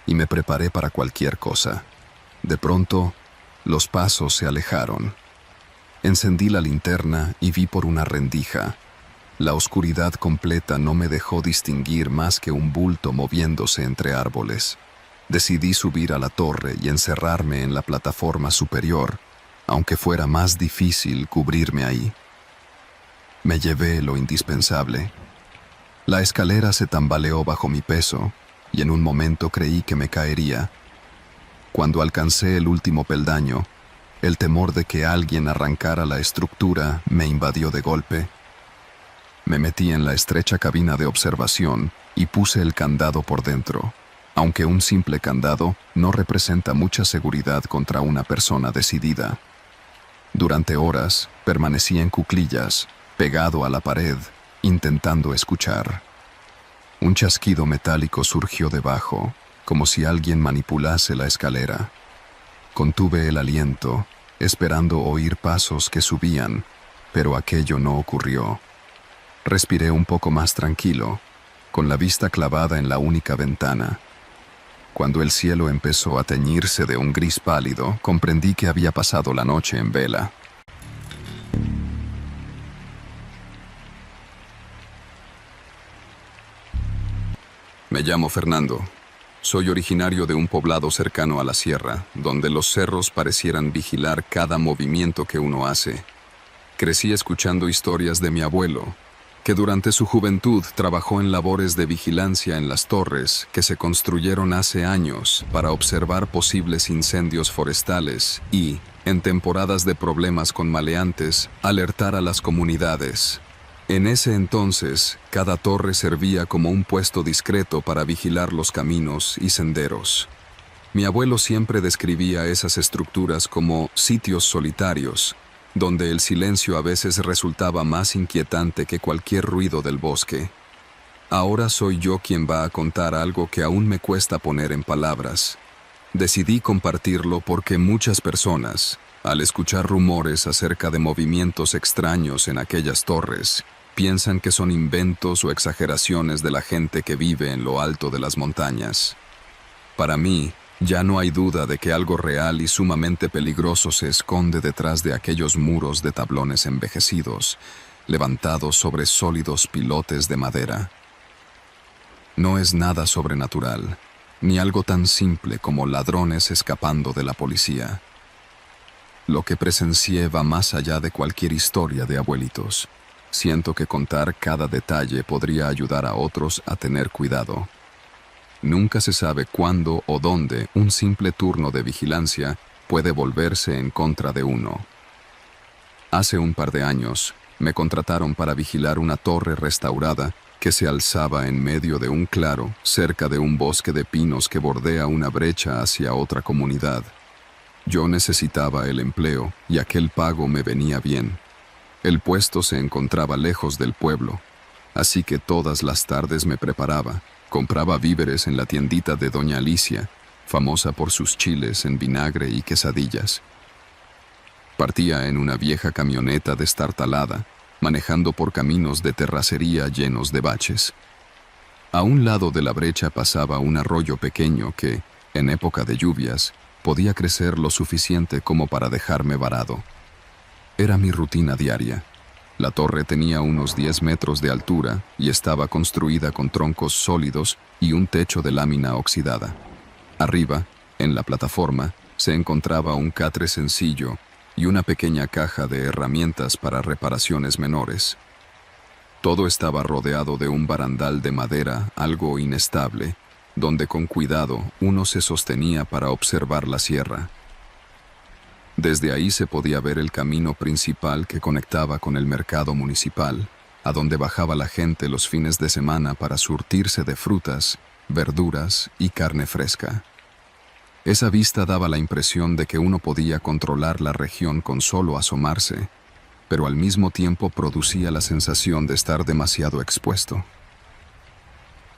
y me preparé para cualquier cosa. De pronto, los pasos se alejaron. Encendí la linterna y vi por una rendija. La oscuridad completa no me dejó distinguir más que un bulto moviéndose entre árboles. Decidí subir a la torre y encerrarme en la plataforma superior, aunque fuera más difícil cubrirme ahí. Me llevé lo indispensable. La escalera se tambaleó bajo mi peso y en un momento creí que me caería. Cuando alcancé el último peldaño, el temor de que alguien arrancara la estructura me invadió de golpe. Me metí en la estrecha cabina de observación y puse el candado por dentro, aunque un simple candado no representa mucha seguridad contra una persona decidida. Durante horas permanecí en cuclillas, pegado a la pared, intentando escuchar. Un chasquido metálico surgió debajo, como si alguien manipulase la escalera. Contuve el aliento, esperando oír pasos que subían, pero aquello no ocurrió. Respiré un poco más tranquilo, con la vista clavada en la única ventana. Cuando el cielo empezó a teñirse de un gris pálido, comprendí que había pasado la noche en vela. Me llamo Fernando. Soy originario de un poblado cercano a la sierra, donde los cerros parecieran vigilar cada movimiento que uno hace. Crecí escuchando historias de mi abuelo, que durante su juventud trabajó en labores de vigilancia en las torres que se construyeron hace años para observar posibles incendios forestales y, en temporadas de problemas con maleantes, alertar a las comunidades. En ese entonces, cada torre servía como un puesto discreto para vigilar los caminos y senderos. Mi abuelo siempre describía esas estructuras como sitios solitarios, donde el silencio a veces resultaba más inquietante que cualquier ruido del bosque. Ahora soy yo quien va a contar algo que aún me cuesta poner en palabras. Decidí compartirlo porque muchas personas, al escuchar rumores acerca de movimientos extraños en aquellas torres, piensan que son inventos o exageraciones de la gente que vive en lo alto de las montañas. Para mí, ya no hay duda de que algo real y sumamente peligroso se esconde detrás de aquellos muros de tablones envejecidos, levantados sobre sólidos pilotes de madera. No es nada sobrenatural, ni algo tan simple como ladrones escapando de la policía. Lo que presencié va más allá de cualquier historia de abuelitos. Siento que contar cada detalle podría ayudar a otros a tener cuidado. Nunca se sabe cuándo o dónde un simple turno de vigilancia puede volverse en contra de uno. Hace un par de años, me contrataron para vigilar una torre restaurada que se alzaba en medio de un claro cerca de un bosque de pinos que bordea una brecha hacia otra comunidad. Yo necesitaba el empleo y aquel pago me venía bien. El puesto se encontraba lejos del pueblo, así que todas las tardes me preparaba. Compraba víveres en la tiendita de Doña Alicia, famosa por sus chiles en vinagre y quesadillas. Partía en una vieja camioneta destartalada, manejando por caminos de terracería llenos de baches. A un lado de la brecha pasaba un arroyo pequeño que, en época de lluvias, podía crecer lo suficiente como para dejarme varado. Era mi rutina diaria. La torre tenía unos 10 metros de altura y estaba construida con troncos sólidos y un techo de lámina oxidada. Arriba, en la plataforma, se encontraba un catre sencillo y una pequeña caja de herramientas para reparaciones menores. Todo estaba rodeado de un barandal de madera algo inestable, donde con cuidado uno se sostenía para observar la sierra. Desde ahí se podía ver el camino principal que conectaba con el mercado municipal, a donde bajaba la gente los fines de semana para surtirse de frutas, verduras y carne fresca. Esa vista daba la impresión de que uno podía controlar la región con solo asomarse, pero al mismo tiempo producía la sensación de estar demasiado expuesto.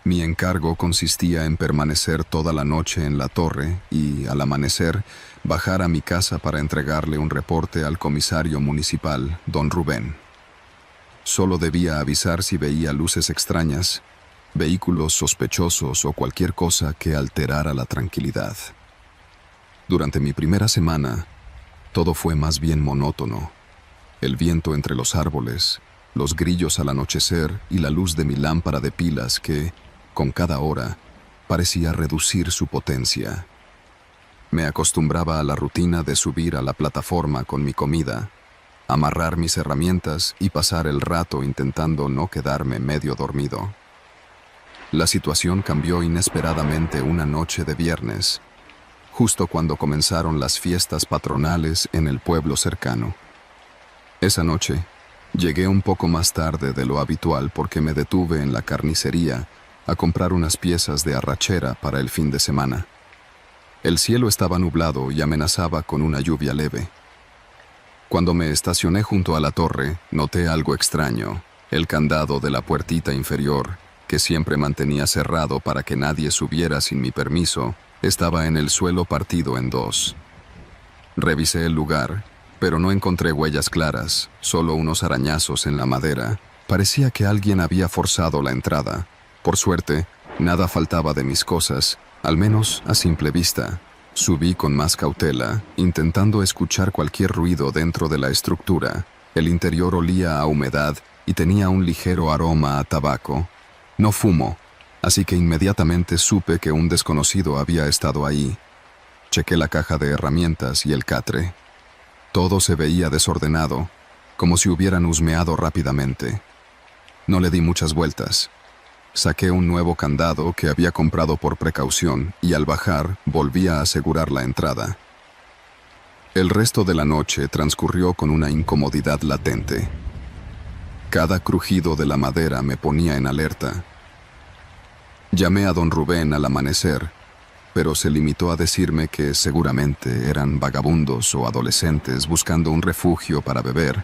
Mi encargo consistía en permanecer toda la noche en la torre y, al amanecer, bajar a mi casa para entregarle un reporte al comisario municipal, don Rubén. Solo debía avisar si veía luces extrañas, vehículos sospechosos o cualquier cosa que alterara la tranquilidad. Durante mi primera semana, todo fue más bien monótono. El viento entre los árboles, los grillos al anochecer y la luz de mi lámpara de pilas que, con cada hora, parecía reducir su potencia. Me acostumbraba a la rutina de subir a la plataforma con mi comida, amarrar mis herramientas y pasar el rato intentando no quedarme medio dormido. La situación cambió inesperadamente una noche de viernes, justo cuando comenzaron las fiestas patronales en el pueblo cercano. Esa noche, llegué un poco más tarde de lo habitual porque me detuve en la carnicería a comprar unas piezas de arrachera para el fin de semana. El cielo estaba nublado y amenazaba con una lluvia leve. Cuando me estacioné junto a la torre, noté algo extraño. El candado de la puertita inferior, que siempre mantenía cerrado para que nadie subiera sin mi permiso, estaba en el suelo partido en dos. Revisé el lugar, pero no encontré huellas claras, solo unos arañazos en la madera. Parecía que alguien había forzado la entrada. Por suerte, nada faltaba de mis cosas, al menos a simple vista. Subí con más cautela, intentando escuchar cualquier ruido dentro de la estructura. El interior olía a humedad y tenía un ligero aroma a tabaco. No fumo, así que inmediatamente supe que un desconocido había estado ahí. Chequé la caja de herramientas y el catre. Todo se veía desordenado, como si hubieran husmeado rápidamente. No le di muchas vueltas. Saqué un nuevo candado que había comprado por precaución y al bajar volví a asegurar la entrada. El resto de la noche transcurrió con una incomodidad latente. Cada crujido de la madera me ponía en alerta. Llamé a don Rubén al amanecer, pero se limitó a decirme que seguramente eran vagabundos o adolescentes buscando un refugio para beber,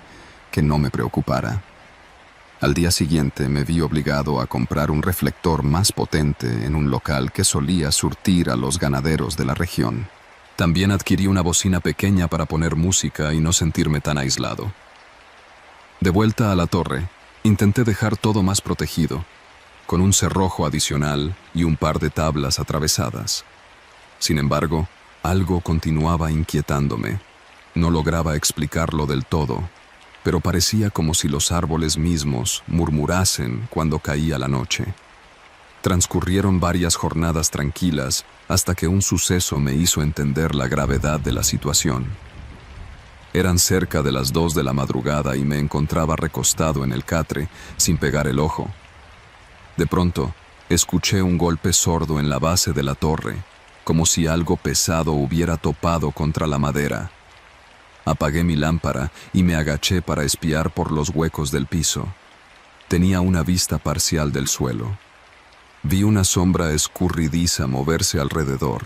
que no me preocupara. Al día siguiente me vi obligado a comprar un reflector más potente en un local que solía surtir a los ganaderos de la región. También adquirí una bocina pequeña para poner música y no sentirme tan aislado. De vuelta a la torre, intenté dejar todo más protegido, con un cerrojo adicional y un par de tablas atravesadas. Sin embargo, algo continuaba inquietándome. No lograba explicarlo del todo, pero parecía como si los árboles mismos murmurasen cuando caía la noche. Transcurrieron varias jornadas tranquilas hasta que un suceso me hizo entender la gravedad de la situación. Eran cerca de las 2 de la madrugada y me encontraba recostado en el catre, sin pegar el ojo. De pronto, escuché un golpe sordo en la base de la torre, como si algo pesado hubiera topado contra la madera. Apagué mi lámpara y me agaché para espiar por los huecos del piso. Tenía una vista parcial del suelo. Vi una sombra escurridiza moverse alrededor.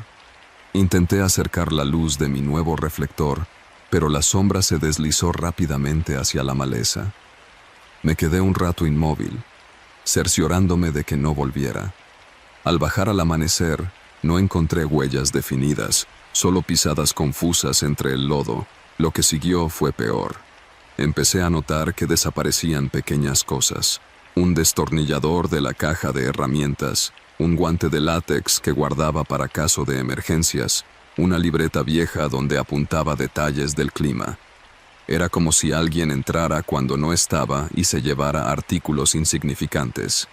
Intenté acercar la luz de mi nuevo reflector, pero la sombra se deslizó rápidamente hacia la maleza. Me quedé un rato inmóvil, cerciorándome de que no volviera. Al bajar al amanecer, no encontré huellas definidas, solo pisadas confusas entre el lodo. Lo que siguió fue peor. Empecé a notar que desaparecían pequeñas cosas. Un destornillador de la caja de herramientas, un guante de látex que guardaba para caso de emergencias, una libreta vieja donde apuntaba detalles del clima. Era como si alguien entrara cuando no estaba y se llevara artículos insignificantes.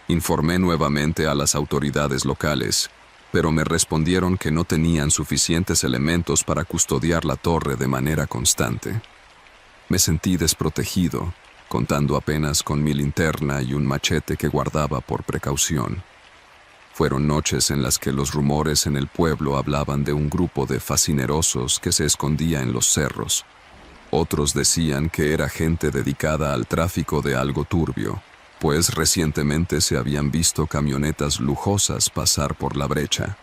Informé nuevamente a las autoridades locales, pero me respondieron que no tenían suficientes elementos para custodiar la torre de manera constante. Me sentí desprotegido, contando apenas con mi linterna y un machete que guardaba por precaución. Fueron noches en las que los rumores en el pueblo hablaban de un grupo de fascinerosos que se escondía en los cerros. Otros decían que era gente dedicada al tráfico de algo turbio, pues recientemente se habían visto camionetas lujosas pasar por la brecha.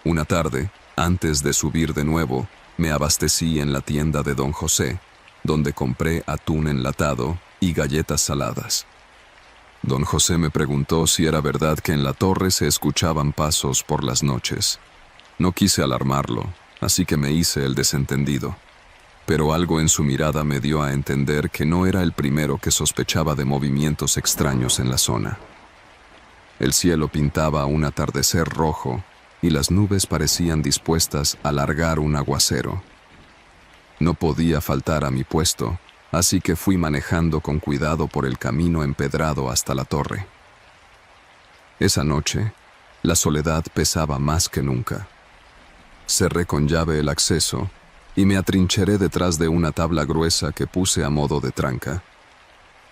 Una tarde, antes de subir de nuevo, me abastecí en la tienda de Don José, donde compré atún enlatado y galletas saladas. Don José me preguntó si era verdad que en la torre se escuchaban pasos por las noches. No quise alarmarlo, así que me hice el desentendido. Pero algo en su mirada me dio a entender que no era el primero que sospechaba de movimientos extraños en la zona. El cielo pintaba un atardecer rojo y las nubes parecían dispuestas a largar un aguacero. No podía faltar a mi puesto, así que fui manejando con cuidado por el camino empedrado hasta la torre. Esa noche, la soledad pesaba más que nunca. Cerré con llave el acceso y me atrincheré detrás de una tabla gruesa que puse a modo de tranca.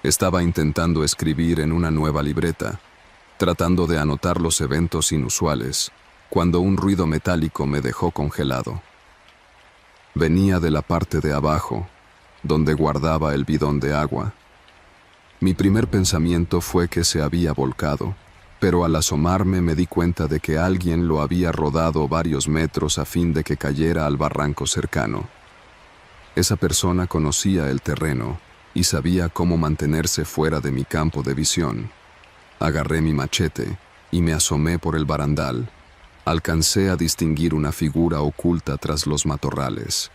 Estaba intentando escribir en una nueva libreta, tratando de anotar los eventos inusuales, cuando un ruido metálico me dejó congelado. Venía de la parte de abajo, donde guardaba el bidón de agua. Mi primer pensamiento fue que se había volcado, pero al asomarme me di cuenta de que alguien lo había rodado varios metros a fin de que cayera al barranco cercano. Esa persona conocía el terreno y sabía cómo mantenerse fuera de mi campo de visión. Agarré mi machete y me asomé por el barandal. Alcancé a distinguir una figura oculta tras los matorrales.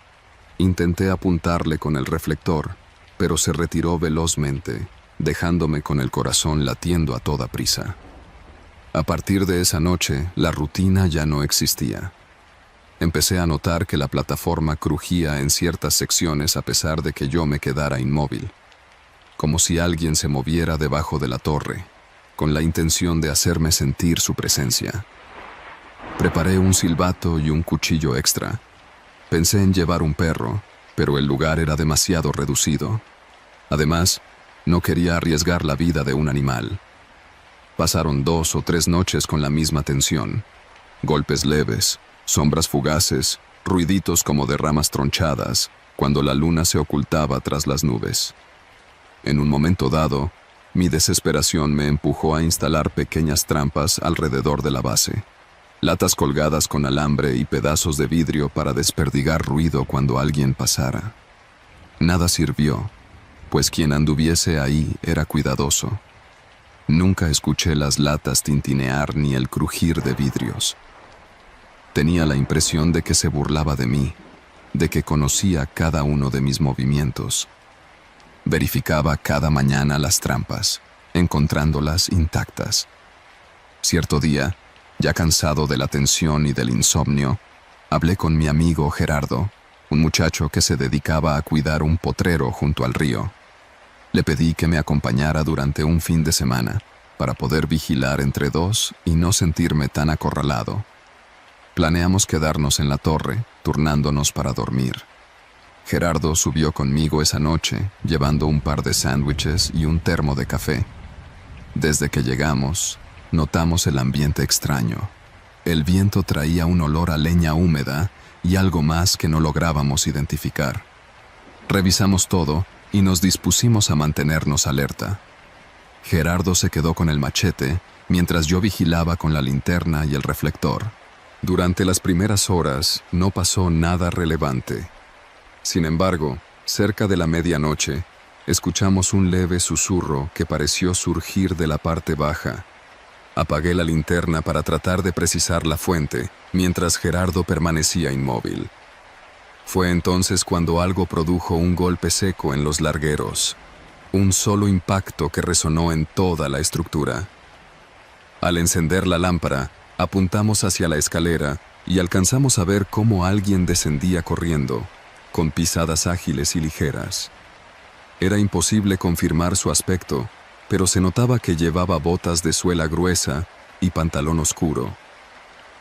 Intenté apuntarle con el reflector, pero se retiró velozmente, dejándome con el corazón latiendo a toda prisa. A partir de esa noche, la rutina ya no existía. Empecé a notar que la plataforma crujía en ciertas secciones a pesar de que yo me quedara inmóvil, como si alguien se moviera debajo de la torre, con la intención de hacerme sentir su presencia. Preparé un silbato y un cuchillo extra. Pensé en llevar un perro, pero el lugar era demasiado reducido. Además, no quería arriesgar la vida de un animal. Pasaron 2 o 3 noches con la misma tensión. Golpes leves, sombras fugaces, ruiditos como de ramas tronchadas, cuando la luna se ocultaba tras las nubes. En un momento dado, mi desesperación me empujó a instalar pequeñas trampas alrededor de la base. Latas colgadas con alambre y pedazos de vidrio para desperdigar ruido cuando alguien pasara. Nada sirvió, pues quien anduviese ahí era cuidadoso. Nunca escuché las latas tintinear ni el crujir de vidrios. Tenía la impresión de que se burlaba de mí, de que conocía cada uno de mis movimientos. Verificaba cada mañana las trampas, encontrándolas intactas. Cierto día, ya cansado de la tensión y del insomnio, hablé con mi amigo Gerardo, un muchacho que se dedicaba a cuidar un potrero junto al río. Le pedí que me acompañara durante un fin de semana, para poder vigilar entre dos y no sentirme tan acorralado. Planeamos quedarnos en la torre, turnándonos para dormir. Gerardo subió conmigo esa noche, llevando un par de sándwiches y un termo de café. Desde que llegamos, notamos el ambiente extraño. El viento traía un olor a leña húmeda y algo más que no lográbamos identificar. Revisamos todo y nos dispusimos a mantenernos alerta. Gerardo se quedó con el machete, mientras yo vigilaba con la linterna y el reflector. Durante las primeras horas no pasó nada relevante. Sin embargo, cerca de la medianoche, escuchamos un leve susurro que pareció surgir de la parte baja. Apagué la linterna para tratar de precisar la fuente, mientras Gerardo permanecía inmóvil. Fue entonces cuando algo produjo un golpe seco en los largueros, un solo impacto que resonó en toda la estructura. Al encender la lámpara, apuntamos hacia la escalera y alcanzamos a ver cómo alguien descendía corriendo. con pisadas ágiles y ligeras. Era imposible confirmar su aspecto, pero se notaba que llevaba botas de suela gruesa y pantalón oscuro.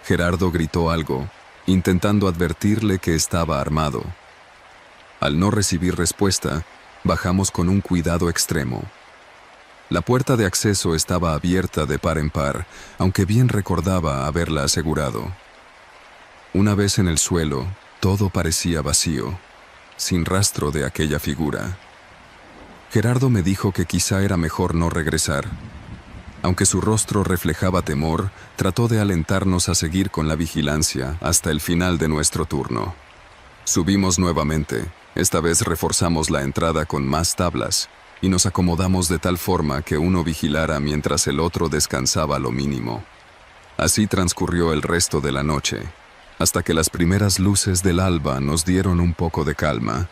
Gerardo gritó algo, intentando advertirle que estaba armado. Al no recibir respuesta, bajamos con un cuidado extremo. La puerta de acceso estaba abierta de par en par, aunque bien recordaba haberla asegurado. Una vez en el suelo, todo parecía vacío, sin rastro de aquella figura. Gerardo me dijo que quizá era mejor no regresar. Aunque su rostro reflejaba temor, trató de alentarnos a seguir con la vigilancia hasta el final de nuestro turno. Subimos nuevamente. Esta vez reforzamos la entrada con más tablas y nos acomodamos de tal forma que uno vigilara mientras el otro descansaba lo mínimo. Así transcurrió el resto de la noche, hasta que las primeras luces del alba nos dieron un poco de calma.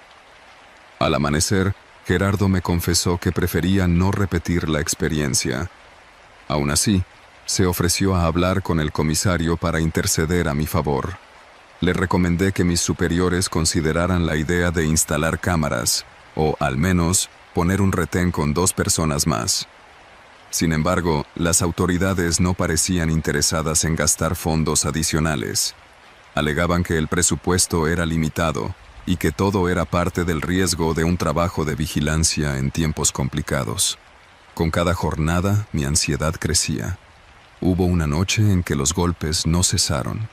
Al amanecer, Gerardo me confesó que prefería no repetir la experiencia. Aún así, se ofreció a hablar con el comisario para interceder a mi favor. Le recomendé que mis superiores consideraran la idea de instalar cámaras, o al menos poner un retén con 2 personas más. Sin embargo, las autoridades no parecían interesadas en gastar fondos adicionales. Alegaban que el presupuesto era limitado y que todo era parte del riesgo de un trabajo de vigilancia en tiempos complicados. Con cada jornada, mi ansiedad crecía. Hubo una noche en que los golpes no cesaron.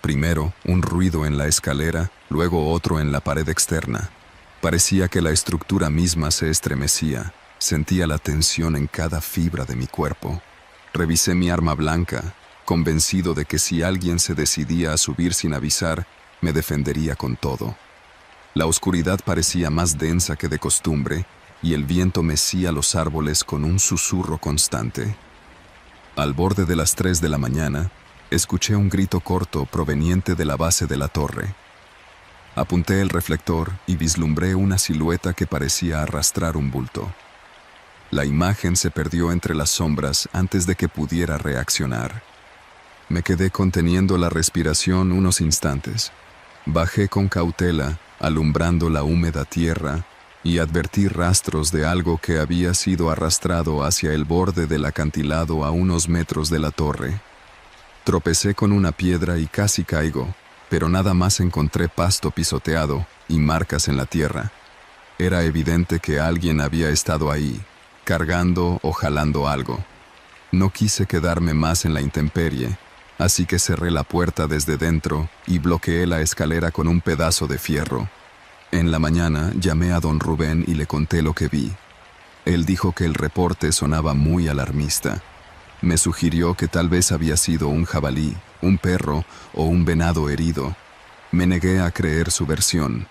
Primero, un ruido en la escalera, luego otro en la pared externa. Parecía que la estructura misma se estremecía. Sentía la tensión en cada fibra de mi cuerpo. Revisé mi arma blanca, convencido de que si alguien se decidía a subir sin avisar, me defendería con todo. La oscuridad parecía más densa que de costumbre, y el viento mecía los árboles con un susurro constante. Al borde de las 3 de la mañana, escuché un grito corto proveniente de la base de la torre. Apunté el reflector y vislumbré una silueta que parecía arrastrar un bulto. La imagen se perdió entre las sombras antes de que pudiera reaccionar. Me quedé conteniendo la respiración unos instantes. Bajé con cautela, alumbrando la húmeda tierra, y advertí rastros de algo que había sido arrastrado hacia el borde del acantilado a unos metros de la torre. Tropecé con una piedra y casi caigo, pero nada más encontré pasto pisoteado y marcas en la tierra. Era evidente que alguien había estado ahí, cargando o jalando algo. No quise quedarme más en la intemperie, así que cerré la puerta desde dentro y bloqueé la escalera con un pedazo de fierro. En la mañana llamé a don Rubén y le conté lo que vi. Él dijo que el reporte sonaba muy alarmista. Me sugirió que tal vez había sido un jabalí, un perro o un venado herido. Me negué a creer su versión.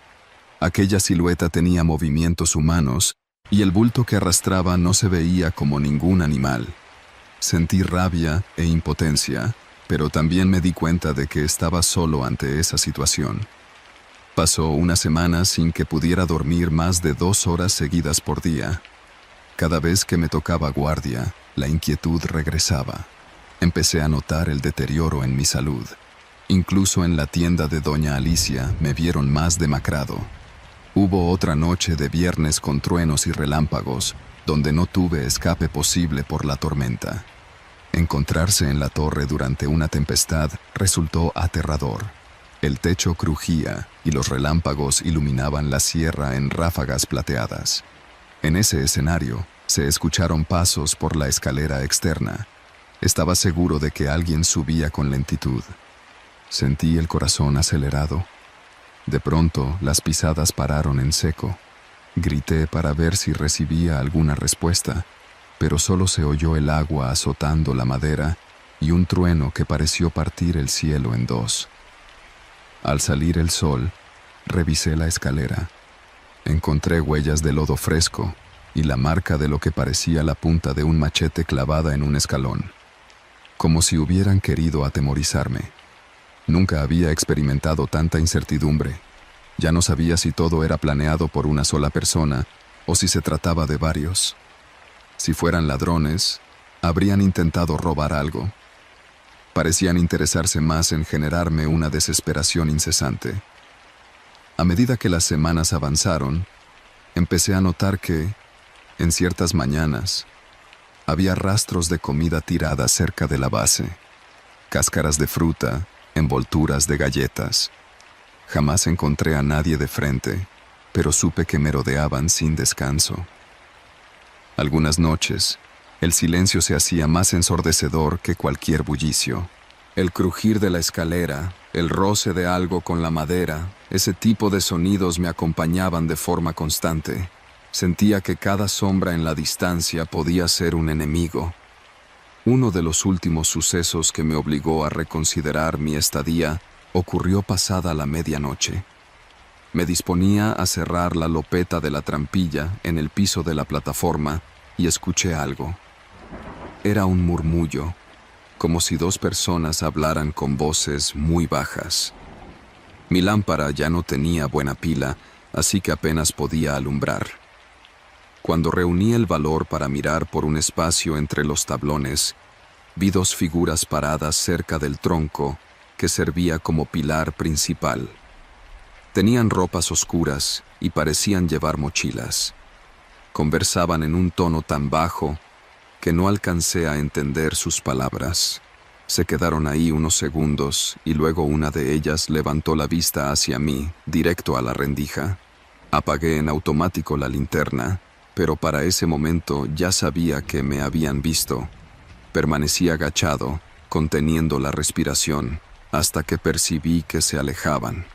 Aquella silueta tenía movimientos humanos y el bulto que arrastraba no se veía como ningún animal. Sentí rabia e impotencia, pero también me di cuenta de que estaba solo ante esa situación. Pasó una semana sin que pudiera dormir más de 2 horas seguidas por día. Cada vez que me tocaba guardia, la inquietud regresaba. Empecé a notar el deterioro en mi salud. Incluso en la tienda de doña Alicia me vieron más demacrado. Hubo otra noche de viernes con truenos y relámpagos, donde no tuve escape posible por la tormenta. Encontrarse en la torre durante una tempestad resultó aterrador. El techo crujía y los relámpagos iluminaban la sierra en ráfagas plateadas. En ese escenario, se escucharon pasos por la escalera externa. Estaba seguro de que alguien subía con lentitud. Sentí el corazón acelerado. De pronto, las pisadas pararon en seco. Grité para ver si recibía alguna respuesta, pero solo se oyó el agua azotando la madera y un trueno que pareció partir el cielo en 2. Al salir el sol, revisé la escalera. Encontré huellas de lodo fresco y la marca de lo que parecía la punta de un machete clavada en un escalón, como si hubieran querido atemorizarme. Nunca había experimentado tanta incertidumbre. Ya no sabía si todo era planeado por una sola persona o si se trataba de varios. Si fueran ladrones, habrían intentado robar algo. Parecían interesarse más en generarme una desesperación incesante. A medida que las semanas avanzaron, empecé a notar que, en ciertas mañanas, había rastros de comida tirada cerca de la base, cáscaras de fruta, envolturas de galletas. Jamás encontré a nadie de frente, pero supe que merodeaban sin descanso. Algunas noches, el silencio se hacía más ensordecedor que cualquier bullicio. El crujir de la escalera, el roce de algo con la madera, ese tipo de sonidos me acompañaban de forma constante. Sentía que cada sombra en la distancia podía ser un enemigo. Uno de los últimos sucesos que me obligó a reconsiderar mi estadía ocurrió pasada la medianoche. Me disponía a cerrar la lopeta de la trampilla en el piso de la plataforma y escuché algo. Era un murmullo, como si dos personas hablaran con voces muy bajas. Mi lámpara ya no tenía buena pila, así que apenas podía alumbrar. Cuando reuní el valor para mirar por un espacio entre los tablones, vi dos figuras paradas cerca del tronco que servía como pilar principal. Tenían ropas oscuras y parecían llevar mochilas. Conversaban en un tono tan bajo que no alcancé a entender sus palabras. Se quedaron ahí unos segundos y luego una de ellas levantó la vista hacia mí, directo a la rendija. Apagué en automático la linterna, pero para ese momento ya sabía que me habían visto. Permanecí agachado, conteniendo la respiración, hasta que percibí que se alejaban.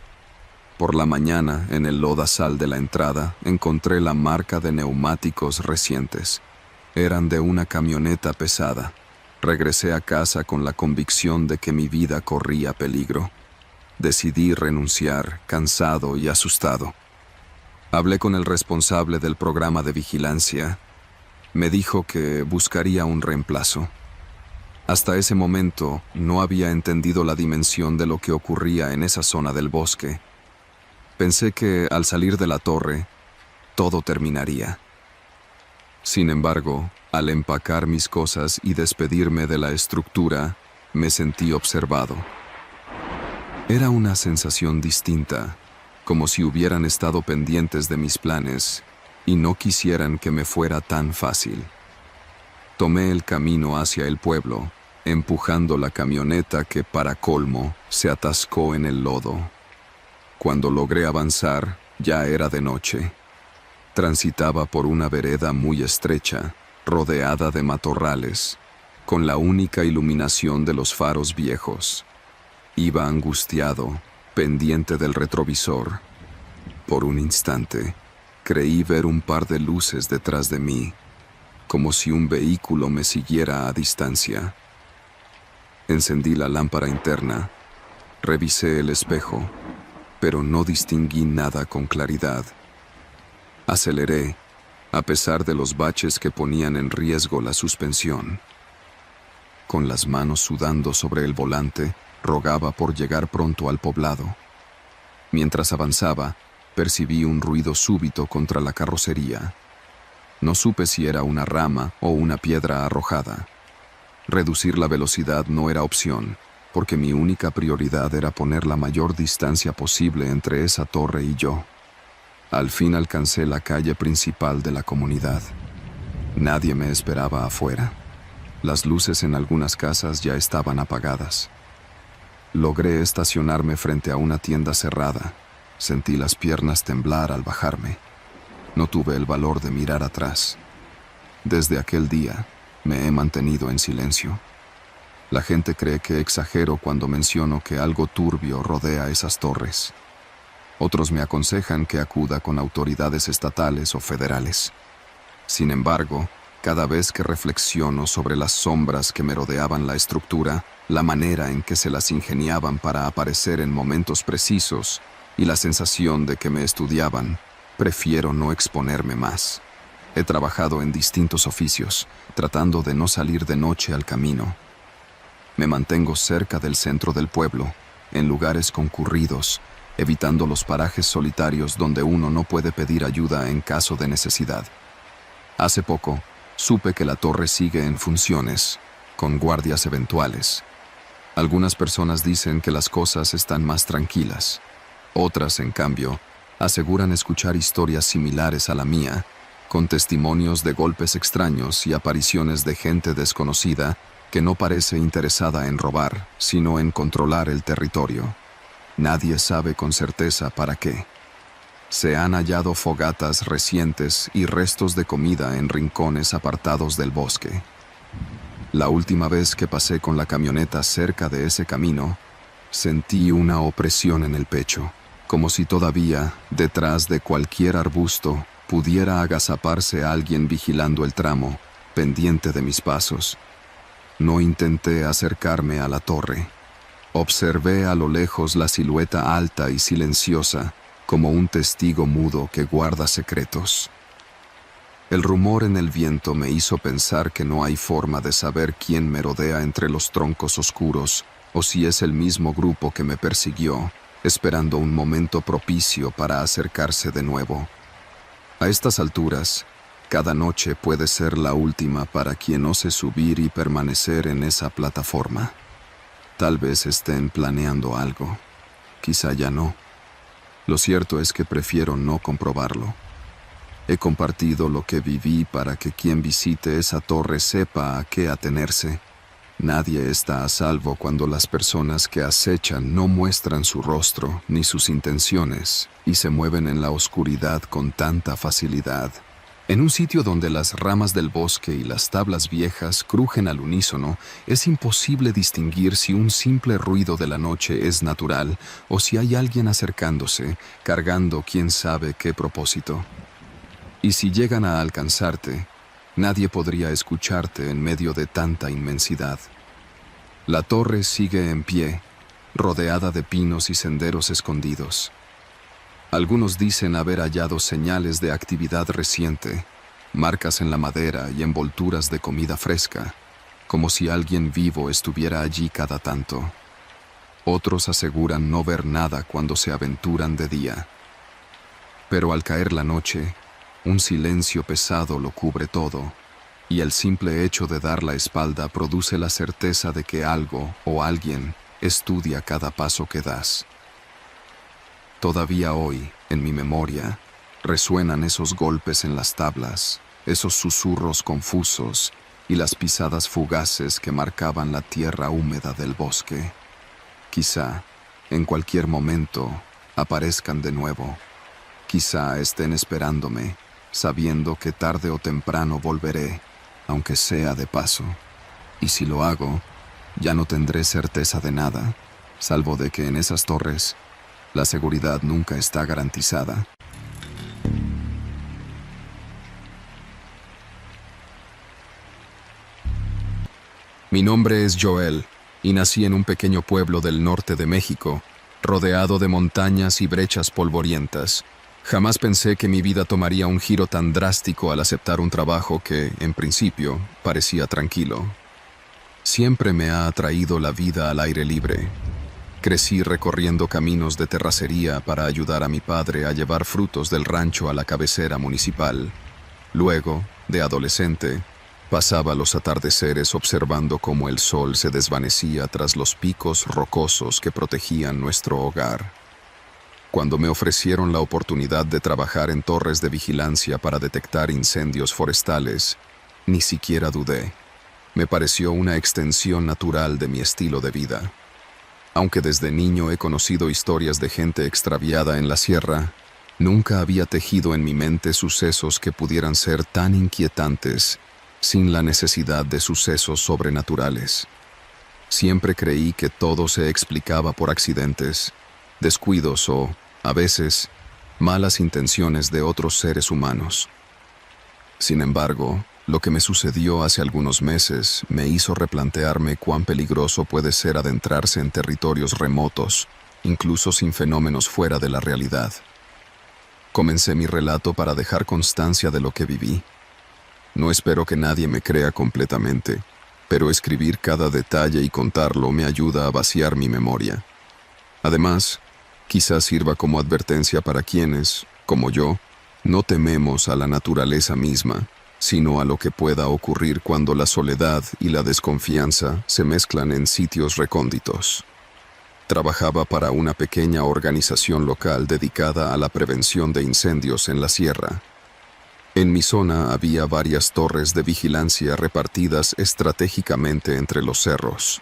Por la mañana, en el lodazal de la entrada, encontré la marca de neumáticos recientes. Eran de una camioneta pesada. Regresé a casa con la convicción de que mi vida corría peligro. Decidí renunciar, cansado y asustado. Hablé con el responsable del programa de vigilancia. Me dijo que buscaría un reemplazo. Hasta ese momento no había entendido la dimensión de lo que ocurría en esa zona del bosque. Pensé que al salir de la torre, todo terminaría. Sin embargo, al empacar mis cosas y despedirme de la estructura, me sentí observado. Era una sensación distinta, como si hubieran estado pendientes de mis planes y no quisieran que me fuera tan fácil. Tomé el camino hacia el pueblo, empujando la camioneta que, para colmo, se atascó en el lodo. Cuando logré avanzar, ya era de noche. Transitaba por una vereda muy estrecha, rodeada de matorrales, con la única iluminación de los faros viejos. Iba angustiado, pendiente del retrovisor. Por un instante, creí ver un par de luces detrás de mí, como si un vehículo me siguiera a distancia. Encendí la lámpara interna, revisé el espejo, pero no distinguí nada con claridad. Aceleré, a pesar de los baches que ponían en riesgo la suspensión. Con las manos sudando sobre el volante, rogaba por llegar pronto al poblado. Mientras avanzaba, percibí un ruido súbito contra la carrocería. No supe si era una rama o una piedra arrojada. Reducir la velocidad no era opción, porque mi única prioridad era poner la mayor distancia posible entre esa torre y yo. Al fin alcancé la calle principal de la comunidad. Nadie me esperaba afuera. Las luces en algunas casas ya estaban apagadas. Logré estacionarme frente a una tienda cerrada. Sentí las piernas temblar al bajarme. No tuve el valor de mirar atrás. Desde aquel día, me he mantenido en silencio. La gente cree que exagero cuando menciono que algo turbio rodea esas torres. Otros me aconsejan que acuda con autoridades estatales o federales. Sin embargo, cada vez que reflexiono sobre las sombras que me rodeaban la estructura, la manera en que se las ingeniaban para aparecer en momentos precisos y la sensación de que me estudiaban, prefiero no exponerme más. He trabajado en distintos oficios, tratando de no salir de noche al camino. Me mantengo cerca del centro del pueblo, en lugares concurridos, evitando los parajes solitarios donde uno no puede pedir ayuda en caso de necesidad. Hace poco, supe que la torre sigue en funciones, con guardias eventuales. Algunas personas dicen que las cosas están más tranquilas. Otras, en cambio, Aseguran escuchar historias similares a la mía, con testimonios de golpes extraños y apariciones de gente desconocida que no parece interesada en robar, sino en controlar el territorio. Nadie sabe con certeza para qué. Se han hallado fogatas recientes y restos de comida en rincones apartados del bosque. La última vez que pasé con la camioneta cerca de ese camino, sentí una opresión en el pecho, como si todavía, detrás de cualquier arbusto, pudiera agazaparse alguien vigilando el tramo, pendiente de mis pasos. No intenté acercarme a la torre. Observé a lo lejos la silueta alta y silenciosa, como un testigo mudo que guarda secretos. El rumor en el viento me hizo pensar que no hay forma de saber quién merodea entre los troncos oscuros, o si es el mismo grupo que me persiguió, esperando un momento propicio para acercarse de nuevo. A estas alturas, cada noche puede ser la última para quien ose subir y permanecer en esa plataforma. Tal vez estén planeando algo, quizá ya no. Lo cierto es que prefiero no comprobarlo. He compartido lo que viví para que quien visite esa torre sepa a qué atenerse. Nadie está a salvo cuando las personas que acechan no muestran su rostro ni sus intenciones y se mueven en la oscuridad con tanta facilidad. En un sitio donde las ramas del bosque y las tablas viejas crujen al unísono, es imposible distinguir si un simple ruido de la noche es natural o si hay alguien acercándose, cargando quién sabe qué propósito. Y si llegan a alcanzarte, nadie podría escucharte en medio de tanta inmensidad. La torre sigue en pie, rodeada de pinos y senderos escondidos. Algunos dicen haber hallado señales de actividad reciente, marcas en la madera y envolturas de comida fresca, como si alguien vivo estuviera allí cada tanto. Otros aseguran no ver nada cuando se aventuran de día. Pero al caer la noche, un silencio pesado lo cubre todo, y el simple hecho de dar la espalda produce la certeza de que algo o alguien estudia cada paso que das. Todavía hoy, en mi memoria, resuenan esos golpes en las tablas, esos susurros confusos y las pisadas fugaces que marcaban la tierra húmeda del bosque. Quizá, en cualquier momento, aparezcan de nuevo. Quizá estén esperándome, sabiendo que tarde o temprano volveré, aunque sea de paso. Y si lo hago, ya no tendré certeza de nada, salvo de que en esas torres la seguridad nunca está garantizada. Mi nombre es Joel, y nací en un pequeño pueblo del norte de México, rodeado de montañas y brechas polvorientas. Jamás pensé que mi vida tomaría un giro tan drástico al aceptar un trabajo que, en principio, parecía tranquilo. Siempre me ha atraído la vida al aire libre. Crecí recorriendo caminos de terracería para ayudar a mi padre a llevar frutos del rancho a la cabecera municipal. Luego, de adolescente, pasaba los atardeceres observando cómo el sol se desvanecía tras los picos rocosos que protegían nuestro hogar. Cuando me ofrecieron la oportunidad de trabajar en torres de vigilancia para detectar incendios forestales, ni siquiera dudé. Me pareció una extensión natural de mi estilo de vida. Aunque desde niño he conocido historias de gente extraviada en la sierra, nunca había tejido en mi mente sucesos que pudieran ser tan inquietantes sin la necesidad de sucesos sobrenaturales. Siempre creí que todo se explicaba por accidentes, descuidos o, a veces, malas intenciones de otros seres humanos. Sin embargo, lo que me sucedió hace algunos meses me hizo replantearme cuán peligroso puede ser adentrarse en territorios remotos, incluso sin fenómenos fuera de la realidad. Comencé mi relato para dejar constancia de lo que viví. No espero que nadie me crea completamente, pero escribir cada detalle y contarlo me ayuda a vaciar mi memoria. Además, quizás sirva como advertencia para quienes, como yo, no tememos a la naturaleza misma, sino a lo que pueda ocurrir cuando la soledad y la desconfianza se mezclan en sitios recónditos. Trabajaba para una pequeña organización local dedicada a la prevención de incendios en la sierra. En mi zona había varias torres de vigilancia repartidas estratégicamente entre los cerros.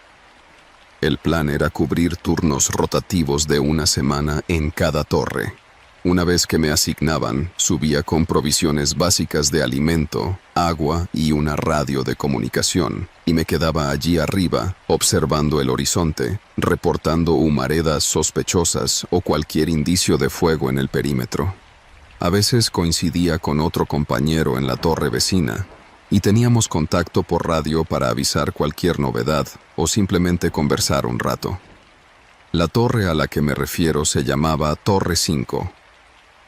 El plan era cubrir turnos rotativos de una semana en cada torre. Una vez que me asignaban, subía con provisiones básicas de alimento, agua y una radio de comunicación, y me quedaba allí arriba, observando el horizonte, reportando humaredas sospechosas o cualquier indicio de fuego en el perímetro. A veces coincidía con otro compañero en la torre vecina, y teníamos contacto por radio para avisar cualquier novedad o simplemente conversar un rato. La torre a la que me refiero se llamaba Torre 5.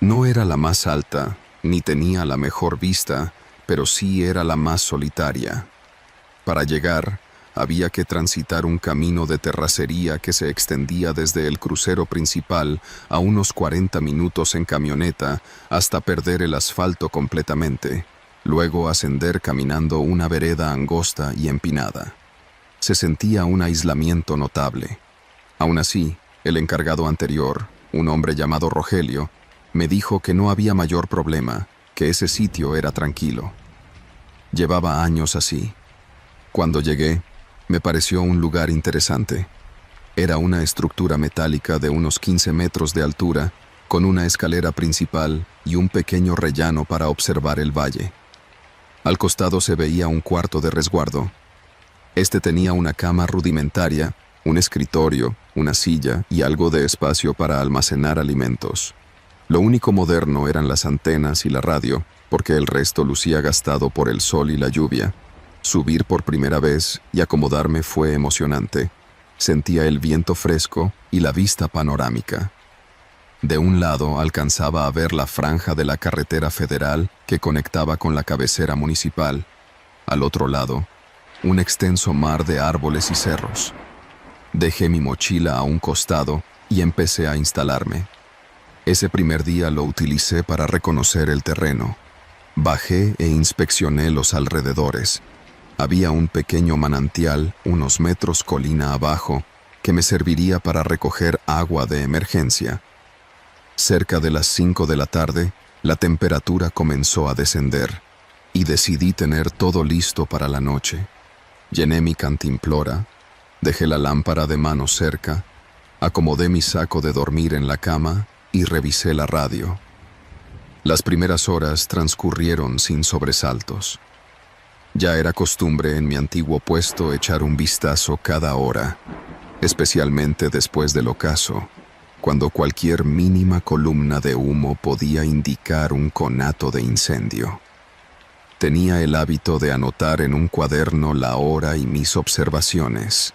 No era la más alta, ni tenía la mejor vista, pero sí era la más solitaria. Para llegar, había que transitar un camino de terracería que se extendía desde el crucero principal a unos 40 minutos en camioneta hasta perder el asfalto completamente, luego ascender caminando una vereda angosta y empinada. Se sentía un aislamiento notable. Aún así, el encargado anterior, un hombre llamado Rogelio, me dijo que no había mayor problema, que ese sitio era tranquilo. Llevaba años así. Cuando llegué, me pareció un lugar interesante. Era una estructura metálica de unos 15 metros de altura, con una escalera principal y un pequeño rellano para observar el valle. Al costado se veía un cuarto de resguardo. Este tenía una cama rudimentaria, un escritorio, una silla y algo de espacio para almacenar alimentos. Lo único moderno eran las antenas y la radio, porque el resto lucía gastado por el sol y la lluvia. Subir por primera vez y acomodarme fue emocionante. Sentía el viento fresco y la vista panorámica. De un lado alcanzaba a ver la franja de la carretera federal que conectaba con la cabecera municipal. Al otro lado, un extenso mar de árboles y cerros. Dejé mi mochila a un costado y empecé a instalarme. Ese primer día lo utilicé para reconocer el terreno. Bajé e inspeccioné los alrededores. Había un pequeño manantial, unos metros colina abajo, que me serviría para recoger agua de emergencia. Cerca de las 5 de la tarde, la temperatura comenzó a descender, y decidí tener todo listo para la noche. Llené mi cantimplora, dejé la lámpara de mano cerca, acomodé mi saco de dormir en la cama y revisé la radio. Las primeras horas transcurrieron sin sobresaltos. Ya era costumbre en mi antiguo puesto echar un vistazo cada hora, especialmente después del ocaso, cuando cualquier mínima columna de humo podía indicar un conato de incendio. Tenía el hábito de anotar en un cuaderno la hora y mis observaciones.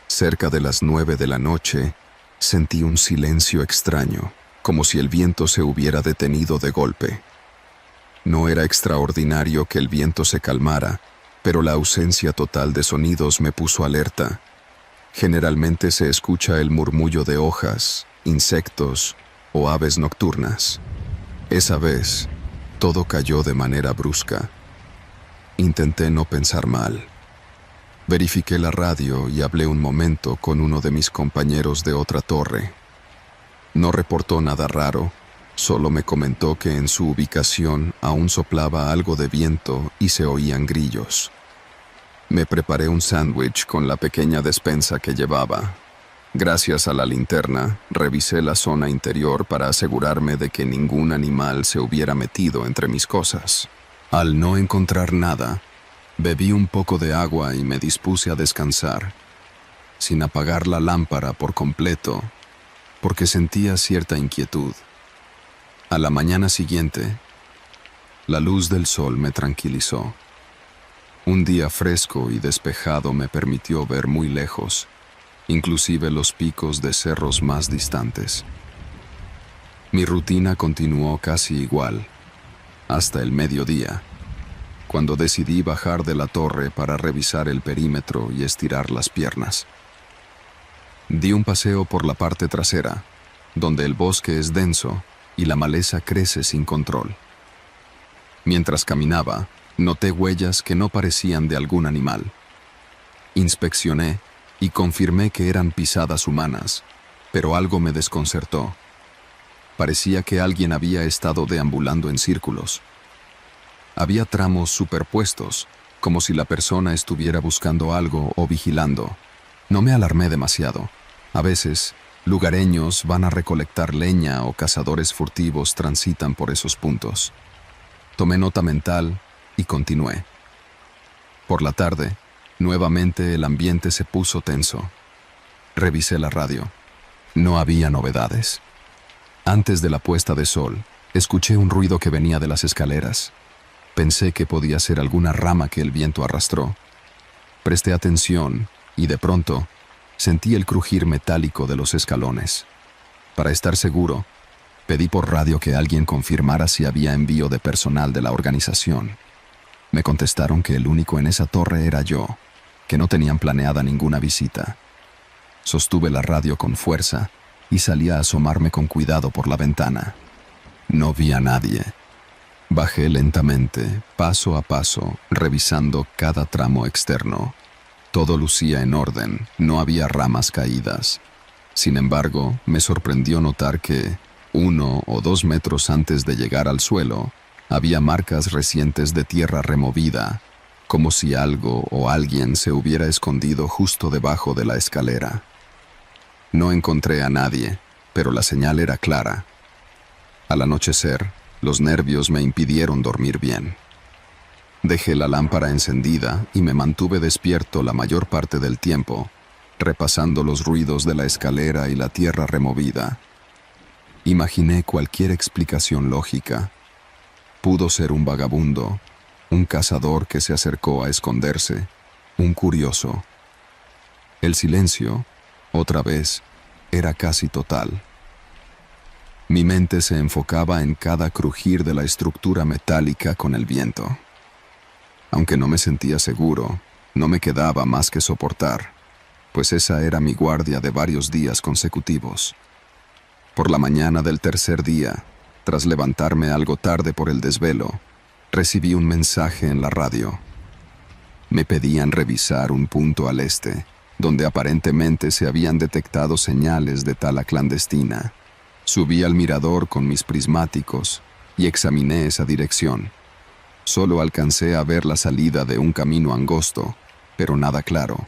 Cerca de las 9 de la noche, sentí un silencio extraño, como si el viento se hubiera detenido de golpe. No era extraordinario que el viento se calmara, pero la ausencia total de sonidos me puso alerta. Generalmente se escucha el murmullo de hojas, insectos o aves nocturnas. Esa vez, todo cayó de manera brusca. Intenté no pensar mal. Verifiqué la radio y hablé un momento con uno de mis compañeros de otra torre. No reportó nada raro, solo me comentó que en su ubicación aún soplaba algo de viento y se oían grillos. Me preparé un sándwich con la pequeña despensa que llevaba. Gracias a la linterna, revisé la zona interior para asegurarme de que ningún animal se hubiera metido entre mis cosas. Al no encontrar nada, bebí un poco de agua y me dispuse a descansar, sin apagar la lámpara por completo, porque sentía cierta inquietud. A la mañana siguiente, la luz del sol me tranquilizó. Un día fresco y despejado me permitió ver muy lejos, inclusive los picos de cerros más distantes. Mi rutina continuó casi igual, hasta el mediodía, cuando decidí bajar de la torre para revisar el perímetro y estirar las piernas. Di un paseo por la parte trasera, donde el bosque es denso y la maleza crece sin control. Mientras caminaba, noté huellas que no parecían de algún animal. Inspeccioné y confirmé que eran pisadas humanas, pero algo me desconcertó. Parecía que alguien había estado deambulando en círculos. Había tramos superpuestos, como si la persona estuviera buscando algo o vigilando. No me alarmé demasiado. A veces, lugareños van a recolectar leña o cazadores furtivos transitan por esos puntos. Tomé nota mental y continué. Por la tarde, nuevamente el ambiente se puso tenso. Revisé la radio. No había novedades. Antes de la puesta de sol, escuché un ruido que venía de las escaleras. Pensé que podía ser alguna rama que el viento arrastró. Presté atención y de pronto sentí el crujir metálico de los escalones. Para estar seguro, pedí por radio que alguien confirmara si había envío de personal de la organización. Me contestaron que el único en esa torre era yo, que no tenían planeada ninguna visita. Sostuve la radio con fuerza y salí a asomarme con cuidado por la ventana. No vi a nadie. Bajé lentamente, paso a paso, revisando cada tramo externo. Todo lucía en orden, no había ramas caídas. Sin embargo, me sorprendió notar que, 1 o 2 metros antes de llegar al suelo, había marcas recientes de tierra removida, como si algo o alguien se hubiera escondido justo debajo de la escalera. No encontré a nadie, pero la señal era clara. Al anochecer, los nervios me impidieron dormir bien. Dejé la lámpara encendida y me mantuve despierto la mayor parte del tiempo, repasando los ruidos de la escalera y la tierra removida. Imaginé cualquier explicación lógica. Pudo ser un vagabundo, un cazador que se acercó a esconderse, un curioso. El silencio, otra vez, era casi total. Mi mente se enfocaba en cada crujir de la estructura metálica con el viento. Aunque no me sentía seguro, no me quedaba más que soportar, pues esa era mi guardia de varios días consecutivos. Por la mañana del tercer día, tras levantarme algo tarde por el desvelo, recibí un mensaje en la radio. Me pedían revisar un punto al este, donde aparentemente se habían detectado señales de tala clandestina. Subí al mirador con mis prismáticos y examiné esa dirección. Solo alcancé a ver la salida de un camino angosto, pero nada claro.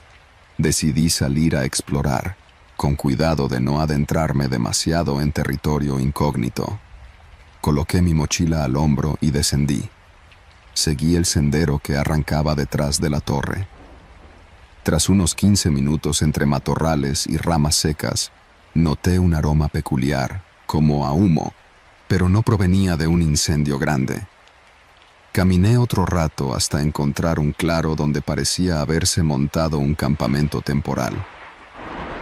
Decidí salir a explorar, con cuidado de no adentrarme demasiado en territorio incógnito. Coloqué mi mochila al hombro y descendí. Seguí el sendero que arrancaba detrás de la torre. Tras unos 15 minutos entre matorrales y ramas secas, noté un aroma peculiar, como a humo, pero no provenía de un incendio grande. Caminé otro rato hasta encontrar un claro donde parecía haberse montado un campamento temporal.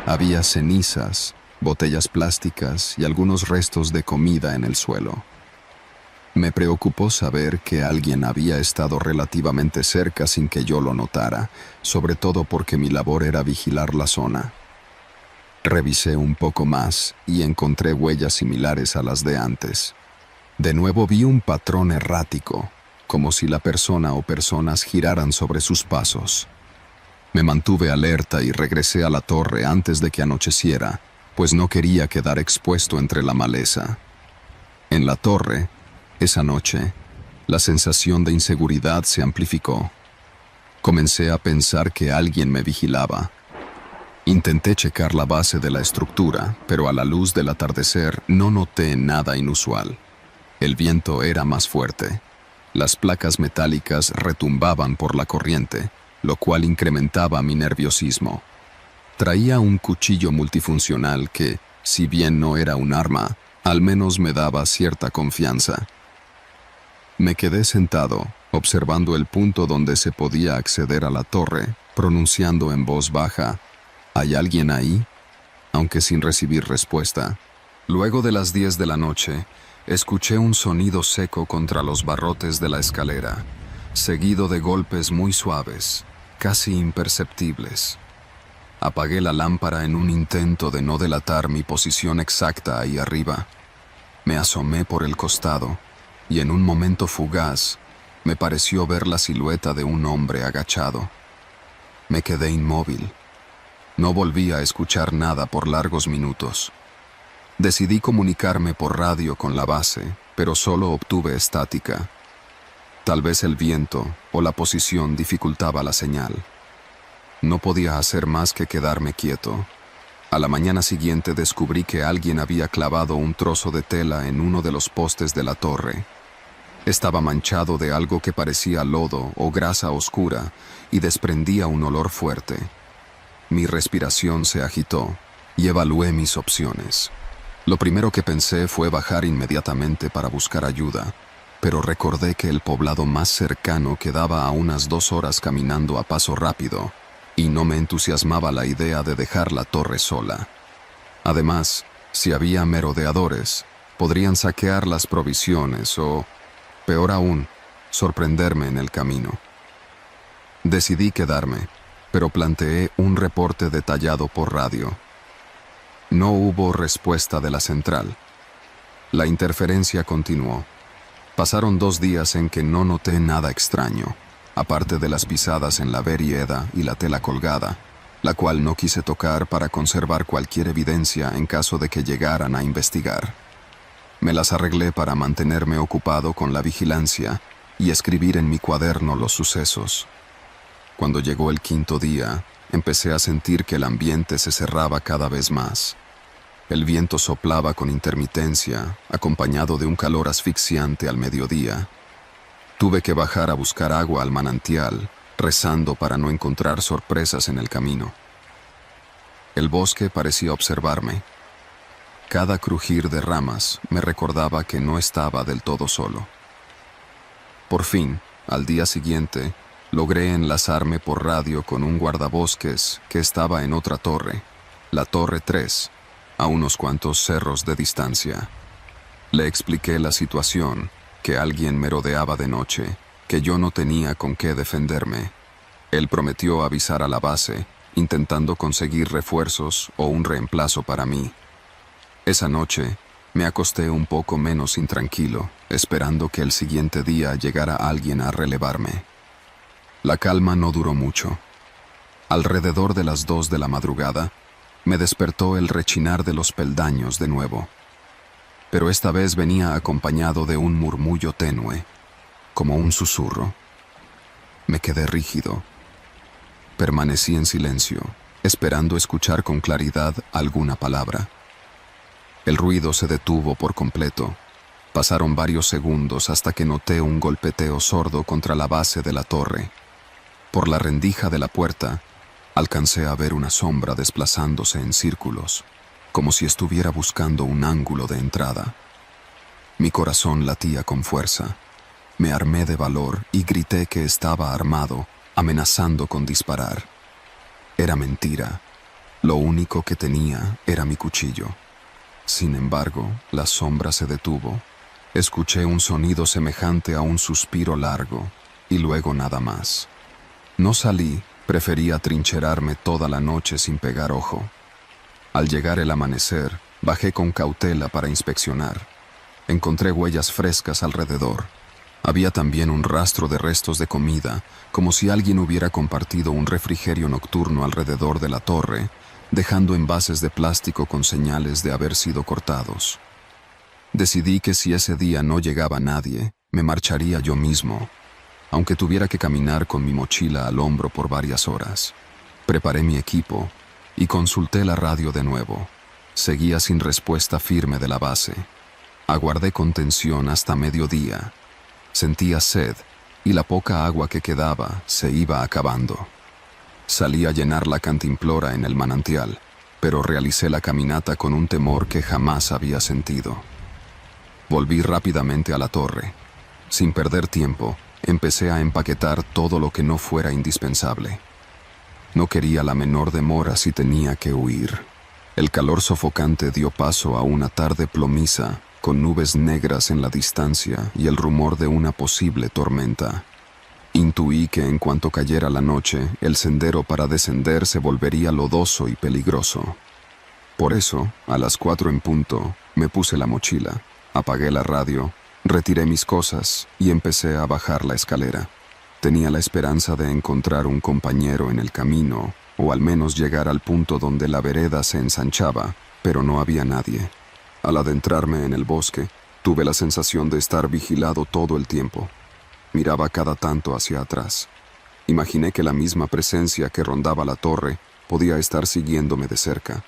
Había cenizas, botellas plásticas y algunos restos de comida en el suelo. Me preocupó saber que alguien había estado relativamente cerca sin que yo lo notara, sobre todo porque mi labor era vigilar la zona. Revisé un poco más y encontré huellas similares a las de antes. De nuevo vi un patrón errático, como si la persona o personas giraran sobre sus pasos. Me mantuve alerta y regresé a la torre antes de que anocheciera, pues no quería quedar expuesto entre la maleza. En la torre, esa noche, la sensación de inseguridad se amplificó. Comencé a pensar que alguien me vigilaba. Intenté checar la base de la estructura, pero a la luz del atardecer no noté nada inusual. El viento era más fuerte. Las placas metálicas retumbaban por la corriente, lo cual incrementaba mi nerviosismo. Traía un cuchillo multifuncional que, si bien no era un arma, al menos me daba cierta confianza. Me quedé sentado, observando el punto donde se podía acceder a la torre, pronunciando en voz baja: ¿hay alguien ahí? Aunque sin recibir respuesta. Luego de las 10 de la noche, escuché un sonido seco contra los barrotes de la escalera, seguido de golpes muy suaves, casi imperceptibles. Apagué la lámpara en un intento de no delatar mi posición exacta ahí arriba. Me asomé por el costado, y en un momento fugaz, me pareció ver la silueta de un hombre agachado. Me quedé inmóvil. No volví a escuchar nada por largos minutos. Decidí comunicarme por radio con la base, pero solo obtuve estática. Tal vez el viento o la posición dificultaba la señal. No podía hacer más que quedarme quieto. A la mañana siguiente descubrí que alguien había clavado un trozo de tela en uno de los postes de la torre. Estaba manchado de algo que parecía lodo o grasa oscura y desprendía un olor fuerte. Mi respiración se agitó y evalué mis opciones. Lo primero que pensé fue bajar inmediatamente para buscar ayuda, pero recordé que el poblado más cercano quedaba a unas 2 horas caminando a paso rápido, y no me entusiasmaba la idea de dejar la torre sola. Además, si había merodeadores, podrían saquear las provisiones o, peor aún, sorprenderme en el camino. Decidí quedarme, pero planteé un reporte detallado por radio. No hubo respuesta de la central. La interferencia continuó. Pasaron 2 días en que no noté nada extraño, aparte de las pisadas en la verieda y la tela colgada, la cual no quise tocar para conservar cualquier evidencia en caso de que llegaran a investigar. Me las arreglé para mantenerme ocupado con la vigilancia y escribir en mi cuaderno los sucesos. Cuando llegó el 5.º día, empecé a sentir que el ambiente se cerraba cada vez más. El viento soplaba con intermitencia, acompañado de un calor asfixiante al mediodía. Tuve que bajar a buscar agua al manantial, rezando para no encontrar sorpresas en el camino. El bosque parecía observarme. Cada crujir de ramas me recordaba que no estaba del todo solo. Por fin, al día siguiente, logré enlazarme por radio con un guardabosques que estaba en otra torre, la Torre 3, a unos cuantos cerros de distancia. Le expliqué la situación, que alguien me rodeaba de noche, que yo no tenía con qué defenderme. Él prometió avisar a la base, intentando conseguir refuerzos o un reemplazo para mí. Esa noche, me acosté un poco menos intranquilo, esperando que el siguiente día llegara alguien a relevarme. La calma no duró mucho. Alrededor de las 2 de la madrugada, me despertó el rechinar de los peldaños de nuevo. Pero esta vez venía acompañado de un murmullo tenue, como un susurro. Me quedé rígido. Permanecí en silencio, esperando escuchar con claridad alguna palabra. El ruido se detuvo por completo. Pasaron varios segundos hasta que noté un golpeteo sordo contra la base de la torre. Por la rendija de la puerta, alcancé a ver una sombra desplazándose en círculos, como si estuviera buscando un ángulo de entrada. Mi corazón latía con fuerza. Me armé de valor y grité que estaba armado, amenazando con disparar. Era mentira. Lo único que tenía era mi cuchillo. Sin embargo, la sombra se detuvo. Escuché un sonido semejante a un suspiro largo, y luego nada más. No salí, preferí atrincherarme toda la noche sin pegar ojo. Al llegar el amanecer, bajé con cautela para inspeccionar. Encontré huellas frescas alrededor. Había también un rastro de restos de comida, como si alguien hubiera compartido un refrigerio nocturno alrededor de la torre, dejando envases de plástico con señales de haber sido cortados. Decidí que si ese día no llegaba nadie, me marcharía yo mismo, aunque tuviera que caminar con mi mochila al hombro por varias horas. Preparé mi equipo y consulté la radio de nuevo. Seguía sin respuesta firme de la base. Aguardé con tensión hasta mediodía. Sentía sed y la poca agua que quedaba se iba acabando. Salí a llenar la cantimplora en el manantial, pero realicé la caminata con un temor que jamás había sentido. Volví rápidamente a la torre. Sin perder tiempo, empecé a empaquetar todo lo que no fuera indispensable. No quería la menor demora si tenía que huir. El calor sofocante dio paso a una tarde plomiza, con nubes negras en la distancia y el rumor de una posible tormenta. Intuí que en cuanto cayera la noche, el sendero para descender se volvería lodoso y peligroso. Por eso, a las 4 en punto, me puse la mochila, apagué la radio, retiré mis cosas y empecé a bajar la escalera. Tenía la esperanza de encontrar un compañero en el camino, o al menos llegar al punto donde la vereda se ensanchaba, pero no había nadie. Al adentrarme en el bosque, tuve la sensación de estar vigilado todo el tiempo. Miraba cada tanto hacia atrás. Imaginé que la misma presencia que rondaba la torre podía estar siguiéndome de cerca.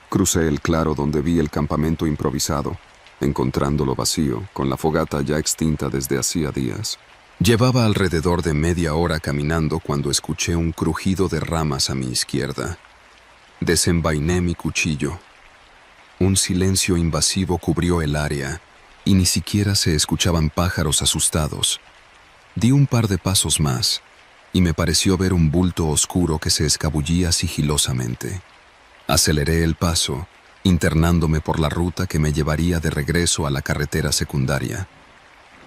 Crucé el claro donde vi el campamento improvisado, encontrándolo vacío, con la fogata ya extinta desde hacía días. Llevaba alrededor de media hora caminando cuando escuché un crujido de ramas a mi izquierda. Desenvainé mi cuchillo. Un silencio invasivo cubrió el área y ni siquiera se escuchaban pájaros asustados. Di un par de pasos más y me pareció ver un bulto oscuro que se escabullía sigilosamente. Aceleré el paso, internándome por la ruta que me llevaría de regreso a la carretera secundaria.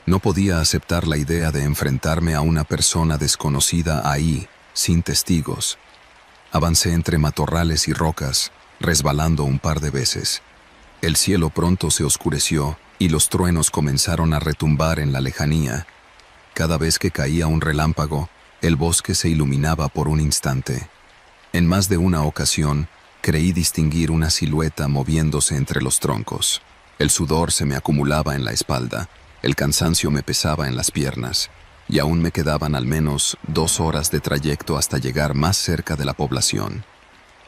No podía aceptar la idea de enfrentarme a una persona desconocida ahí, sin testigos. Avancé entre matorrales y rocas, resbalando un par de veces. El cielo pronto se oscureció y los truenos comenzaron a retumbar en la lejanía. Cada vez que caía un relámpago, el bosque se iluminaba por un instante. En más de una ocasión, creí distinguir una silueta moviéndose entre los troncos. El sudor se me acumulaba en la espalda, el cansancio me pesaba en las piernas, y aún me quedaban al menos 2 horas de trayecto hasta llegar más cerca de la población.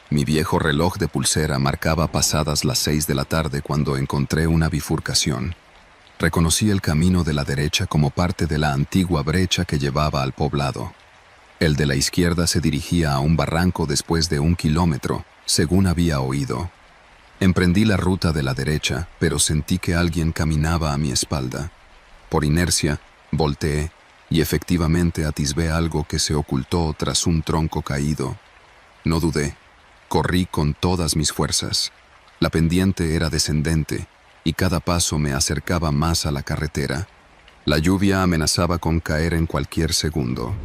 Mi viejo reloj de pulsera marcaba pasadas las 6 de la tarde cuando encontré una bifurcación. Reconocí el camino de la derecha como parte de la antigua brecha que llevaba al poblado. El de la izquierda se dirigía a un barranco después de 1 kilómetro, según había oído. Emprendí la ruta de la derecha, pero sentí que alguien caminaba a mi espalda. Por inercia, volteé y efectivamente atisbé algo que se ocultó tras un tronco caído. No dudé. Corrí con todas mis fuerzas. La pendiente era descendente y cada paso me acercaba más a la carretera. La lluvia amenazaba con caer en cualquier segundo.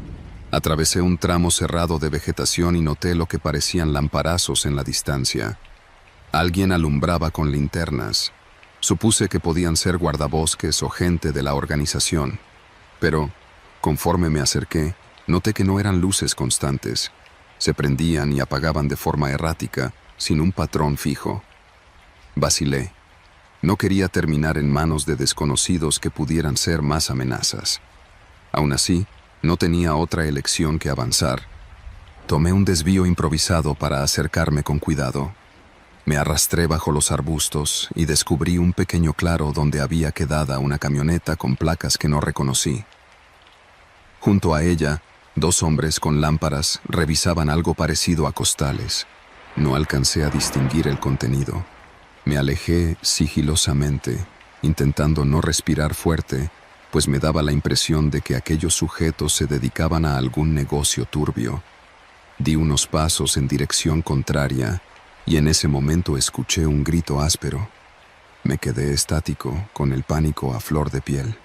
Atravesé un tramo cerrado de vegetación y noté lo que parecían lamparazos en la distancia. Alguien alumbraba con linternas. Supuse que podían ser guardabosques o gente de la organización, pero, conforme me acerqué, noté que no eran luces constantes. Se prendían y apagaban de forma errática, sin un patrón fijo. Vacilé. No quería terminar en manos de desconocidos que pudieran ser más amenazas. Aún así, no tenía otra elección que avanzar. Tomé un desvío improvisado para acercarme con cuidado. Me arrastré bajo los arbustos y descubrí un pequeño claro donde había quedada una camioneta con placas que no reconocí. Junto a ella, 2 hombres con lámparas revisaban algo parecido a costales. No alcancé a distinguir el contenido. Me alejé sigilosamente, intentando no respirar fuerte, pues me daba la impresión de que aquellos sujetos se dedicaban a algún negocio turbio. Di unos pasos en dirección contraria, y en ese momento escuché un grito áspero. Me quedé estático, con el pánico a flor de piel.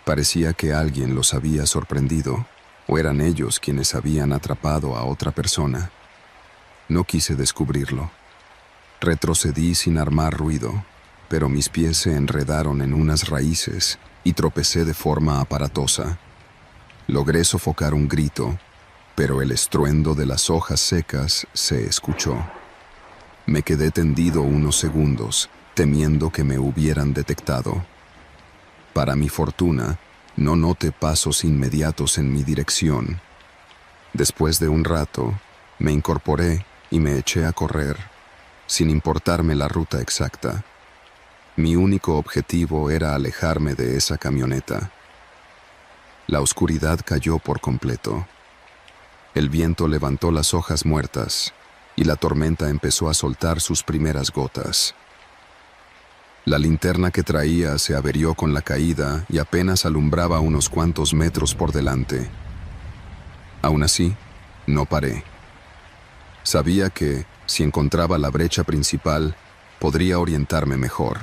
Parecía que alguien los había sorprendido, o eran ellos quienes habían atrapado a otra persona. No quise descubrirlo. Retrocedí sin armar ruido, pero mis pies se enredaron en unas raíces y tropecé de forma aparatosa. Logré sofocar un grito, pero el estruendo de las hojas secas se escuchó. Me quedé tendido unos segundos, temiendo que me hubieran detectado. Para mi fortuna, no noté pasos inmediatos en mi dirección. Después de un rato, me incorporé y me eché a correr, sin importarme la ruta exacta. Mi único objetivo era alejarme de esa camioneta. La oscuridad cayó por completo. El viento levantó las hojas muertas y la tormenta empezó a soltar sus primeras gotas. La linterna que traía se averió con la caída y apenas alumbraba unos cuantos metros por delante. Aún así, no paré. Sabía que, si encontraba la brecha principal, podría orientarme mejor.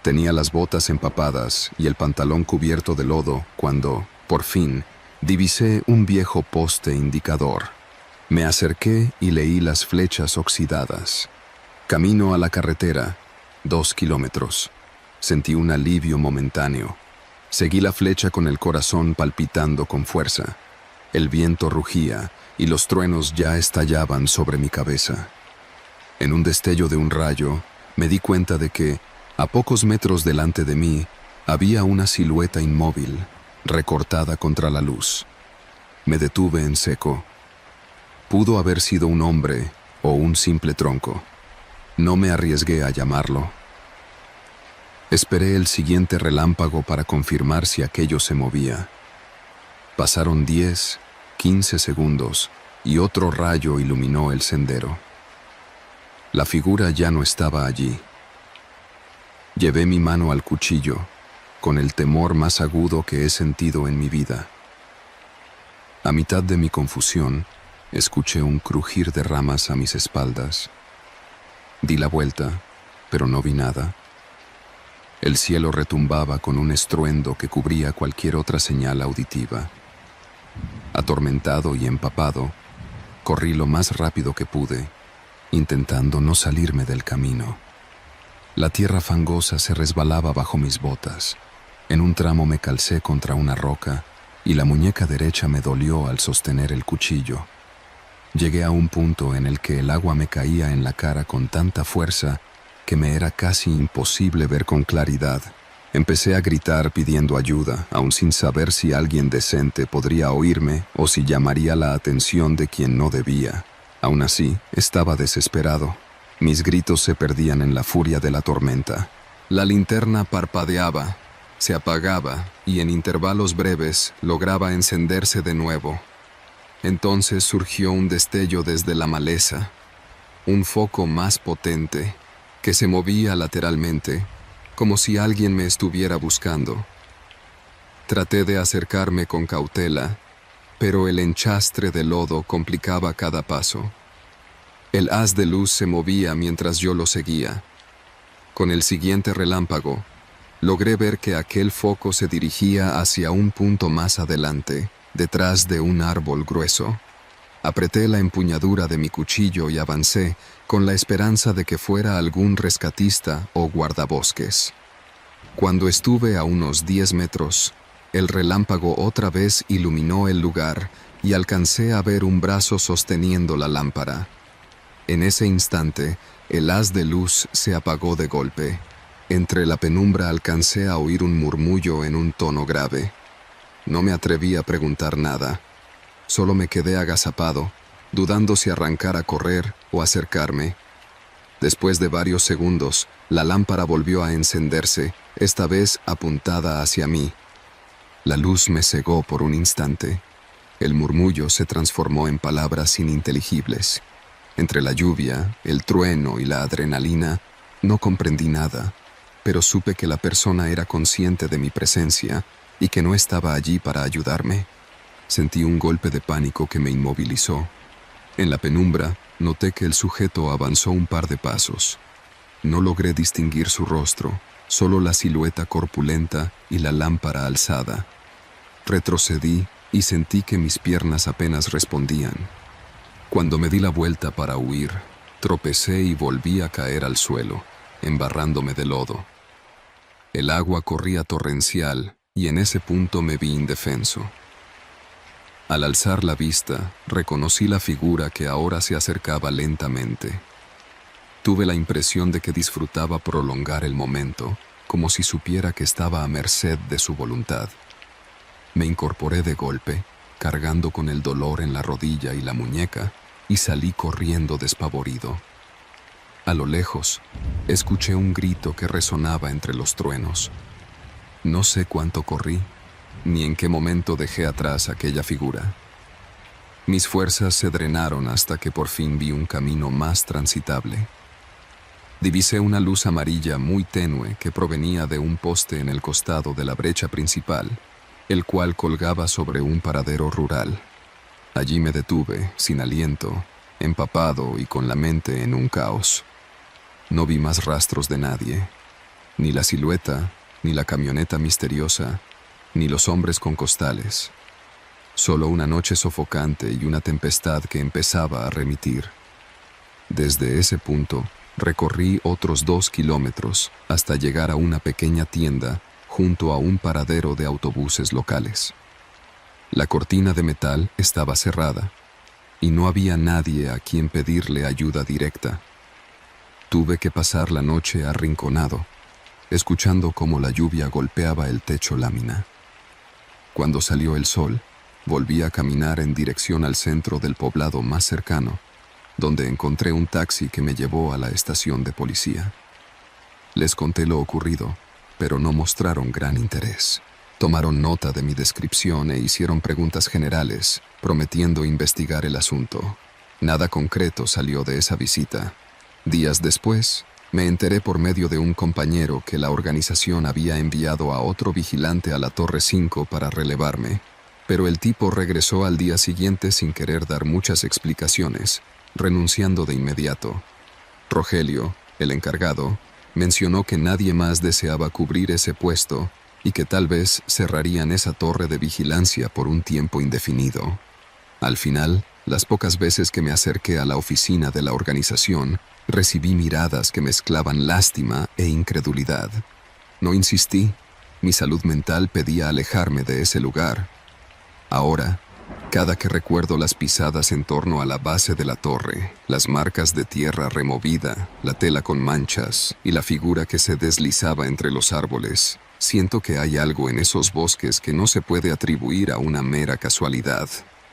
Tenía las botas empapadas y el pantalón cubierto de lodo cuando, por fin, divisé un viejo poste indicador. Me acerqué y leí las flechas oxidadas. Camino a la carretera, 2 kilómetros. Sentí un alivio momentáneo. Seguí la flecha con el corazón palpitando con fuerza. El viento rugía y los truenos ya estallaban sobre mi cabeza. En un destello de un rayo, me di cuenta de que, a pocos metros delante de mí, había una silueta inmóvil, recortada contra la luz. Me detuve en seco. Pudo haber sido un hombre o un simple tronco. No me arriesgué a llamarlo. Esperé el siguiente relámpago para confirmar si aquello se movía. Pasaron 10, 15 segundos y otro rayo iluminó el sendero. La figura ya no estaba allí. Llevé mi mano al cuchillo, con el temor más agudo que he sentido en mi vida. A mitad de mi confusión, escuché un crujir de ramas a mis espaldas. Di la vuelta, pero no vi nada. El cielo retumbaba con un estruendo que cubría cualquier otra señal auditiva. Atormentado y empapado, corrí lo más rápido que pude, intentando no salirme del camino. La tierra fangosa se resbalaba bajo mis botas. En un tramo me calcé contra una roca y la muñeca derecha me dolió al sostener el cuchillo. Llegué a un punto en el que el agua me caía en la cara con tanta fuerza que me era casi imposible ver con claridad. Empecé a gritar pidiendo ayuda, aun sin saber si alguien decente podría oírme o si llamaría la atención de quien no debía. Aún así, estaba desesperado. Mis gritos se perdían en la furia de la tormenta. La linterna parpadeaba, se apagaba y en intervalos breves lograba encenderse de nuevo. Entonces surgió un destello desde la maleza, un foco más potente, que se movía lateralmente, como si alguien me estuviera buscando. Traté de acercarme con cautela, pero el enchastre de lodo complicaba cada paso. El haz de luz se movía mientras yo lo seguía. Con el siguiente relámpago, logré ver que aquel foco se dirigía hacia un punto más adelante, detrás de un árbol grueso. Apreté la empuñadura de mi cuchillo y avancé, con la esperanza de que fuera algún rescatista o guardabosques. Cuando estuve a unos 10 metros, el relámpago otra vez iluminó el lugar y alcancé a ver un brazo sosteniendo la lámpara. En ese instante, el haz de luz se apagó de golpe. Entre la penumbra alcancé a oír un murmullo en un tono grave. No me atreví a preguntar nada. Solo me quedé agazapado, dudando si arrancar a correr o acercarme. Después de varios segundos, la lámpara volvió a encenderse, esta vez apuntada hacia mí. La luz me cegó por un instante. El murmullo se transformó en palabras ininteligibles. Entre la lluvia, el trueno y la adrenalina, no comprendí nada, pero supe que la persona era consciente de mi presencia y que no estaba allí para ayudarme. Sentí un golpe de pánico que me inmovilizó. En la penumbra, noté que el sujeto avanzó un par de pasos. No logré distinguir su rostro, solo la silueta corpulenta y la lámpara alzada. Retrocedí y sentí que mis piernas apenas respondían. Cuando me di la vuelta para huir, tropecé y volví a caer al suelo, embarrándome de lodo. El agua corría torrencial y en ese punto me vi indefenso. Al alzar la vista, reconocí la figura que ahora se acercaba lentamente. Tuve la impresión de que disfrutaba prolongar el momento, como si supiera que estaba a merced de su voluntad. Me incorporé de golpe, cargando con el dolor en la rodilla y la muñeca, y salí corriendo despavorido. A lo lejos, escuché un grito que resonaba entre los truenos. No sé cuánto corrí, ni en qué momento dejé atrás aquella figura. Mis fuerzas se drenaron hasta que por fin vi un camino más transitable. Divisé una luz amarilla muy tenue que provenía de un poste en el costado de la brecha principal, el cual colgaba sobre un paradero rural. Allí me detuve, sin aliento, empapado y con la mente en un caos. No vi más rastros de nadie, ni la silueta, ni la camioneta misteriosa, ni los hombres con costales. Solo una noche sofocante y una tempestad que empezaba a remitir. Desde ese punto, recorrí otros 2 kilómetros hasta llegar a una pequeña tienda junto a un paradero de autobuses locales. La cortina de metal estaba cerrada y no había nadie a quien pedirle ayuda directa. Tuve que pasar la noche arrinconado, escuchando cómo la lluvia golpeaba el techo lámina. Cuando salió el sol, volví a caminar en dirección al centro del poblado más cercano, donde encontré un taxi que me llevó a la estación de policía. Les conté lo ocurrido, pero no mostraron gran interés. Tomaron nota de mi descripción e hicieron preguntas generales, prometiendo investigar el asunto. Nada concreto salió de esa visita. Días después, me enteré por medio de un compañero que la organización había enviado a otro vigilante a la Torre 5 para relevarme, pero el tipo regresó al día siguiente sin querer dar muchas explicaciones, renunciando de inmediato. Rogelio, el encargado, mencionó que nadie más deseaba cubrir ese puesto y que tal vez cerrarían esa torre de vigilancia por un tiempo indefinido. Al final, las pocas veces que me acerqué a la oficina de la organización, recibí miradas que mezclaban lástima e incredulidad. No insistí, mi salud mental pedía alejarme de ese lugar. Ahora, cada que recuerdo las pisadas en torno a la base de la torre, las marcas de tierra removida, la tela con manchas y la figura que se deslizaba entre los árboles, siento que hay algo en esos bosques que no se puede atribuir a una mera casualidad.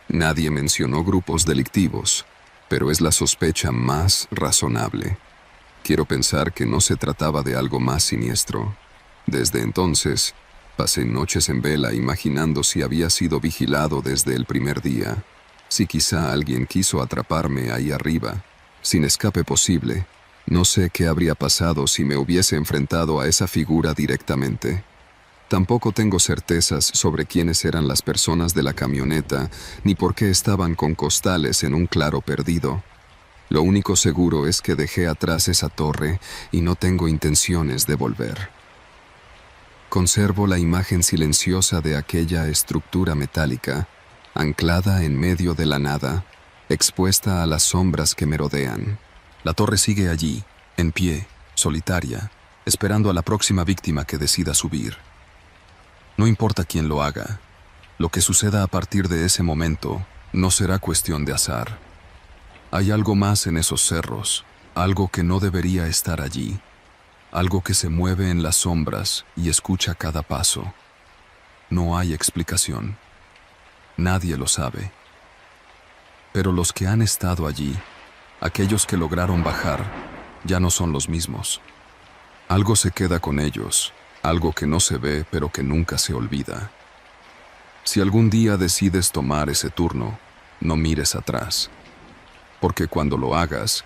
Nadie mencionó grupos delictivos, pero es la sospecha más razonable. Quiero pensar que no se trataba de algo más siniestro. Desde entonces, pasé noches en vela imaginando si había sido vigilado desde el primer día, si quizá alguien quiso atraparme ahí arriba, sin escape posible. No sé qué habría pasado si me hubiese enfrentado a esa figura directamente. Tampoco tengo certezas sobre quiénes eran las personas de la camioneta, ni por qué estaban con costales en un claro perdido. Lo único seguro es que dejé atrás esa torre y no tengo intenciones de volver. Conservo la imagen silenciosa de aquella estructura metálica, anclada en medio de la nada, expuesta a las sombras que me rodean. La torre sigue allí, en pie, solitaria, esperando a la próxima víctima que decida subir. No importa quién lo haga, lo que suceda a partir de ese momento no será cuestión de azar. Hay algo más en esos cerros, algo que no debería estar allí. Algo que se mueve en las sombras y escucha cada paso. No hay explicación. Nadie lo sabe. Pero los que han estado allí, aquellos que lograron bajar, ya no son los mismos. Algo se queda con ellos, algo que no se ve pero que nunca se olvida. Si algún día decides tomar ese turno, no mires atrás. Porque cuando lo hagas,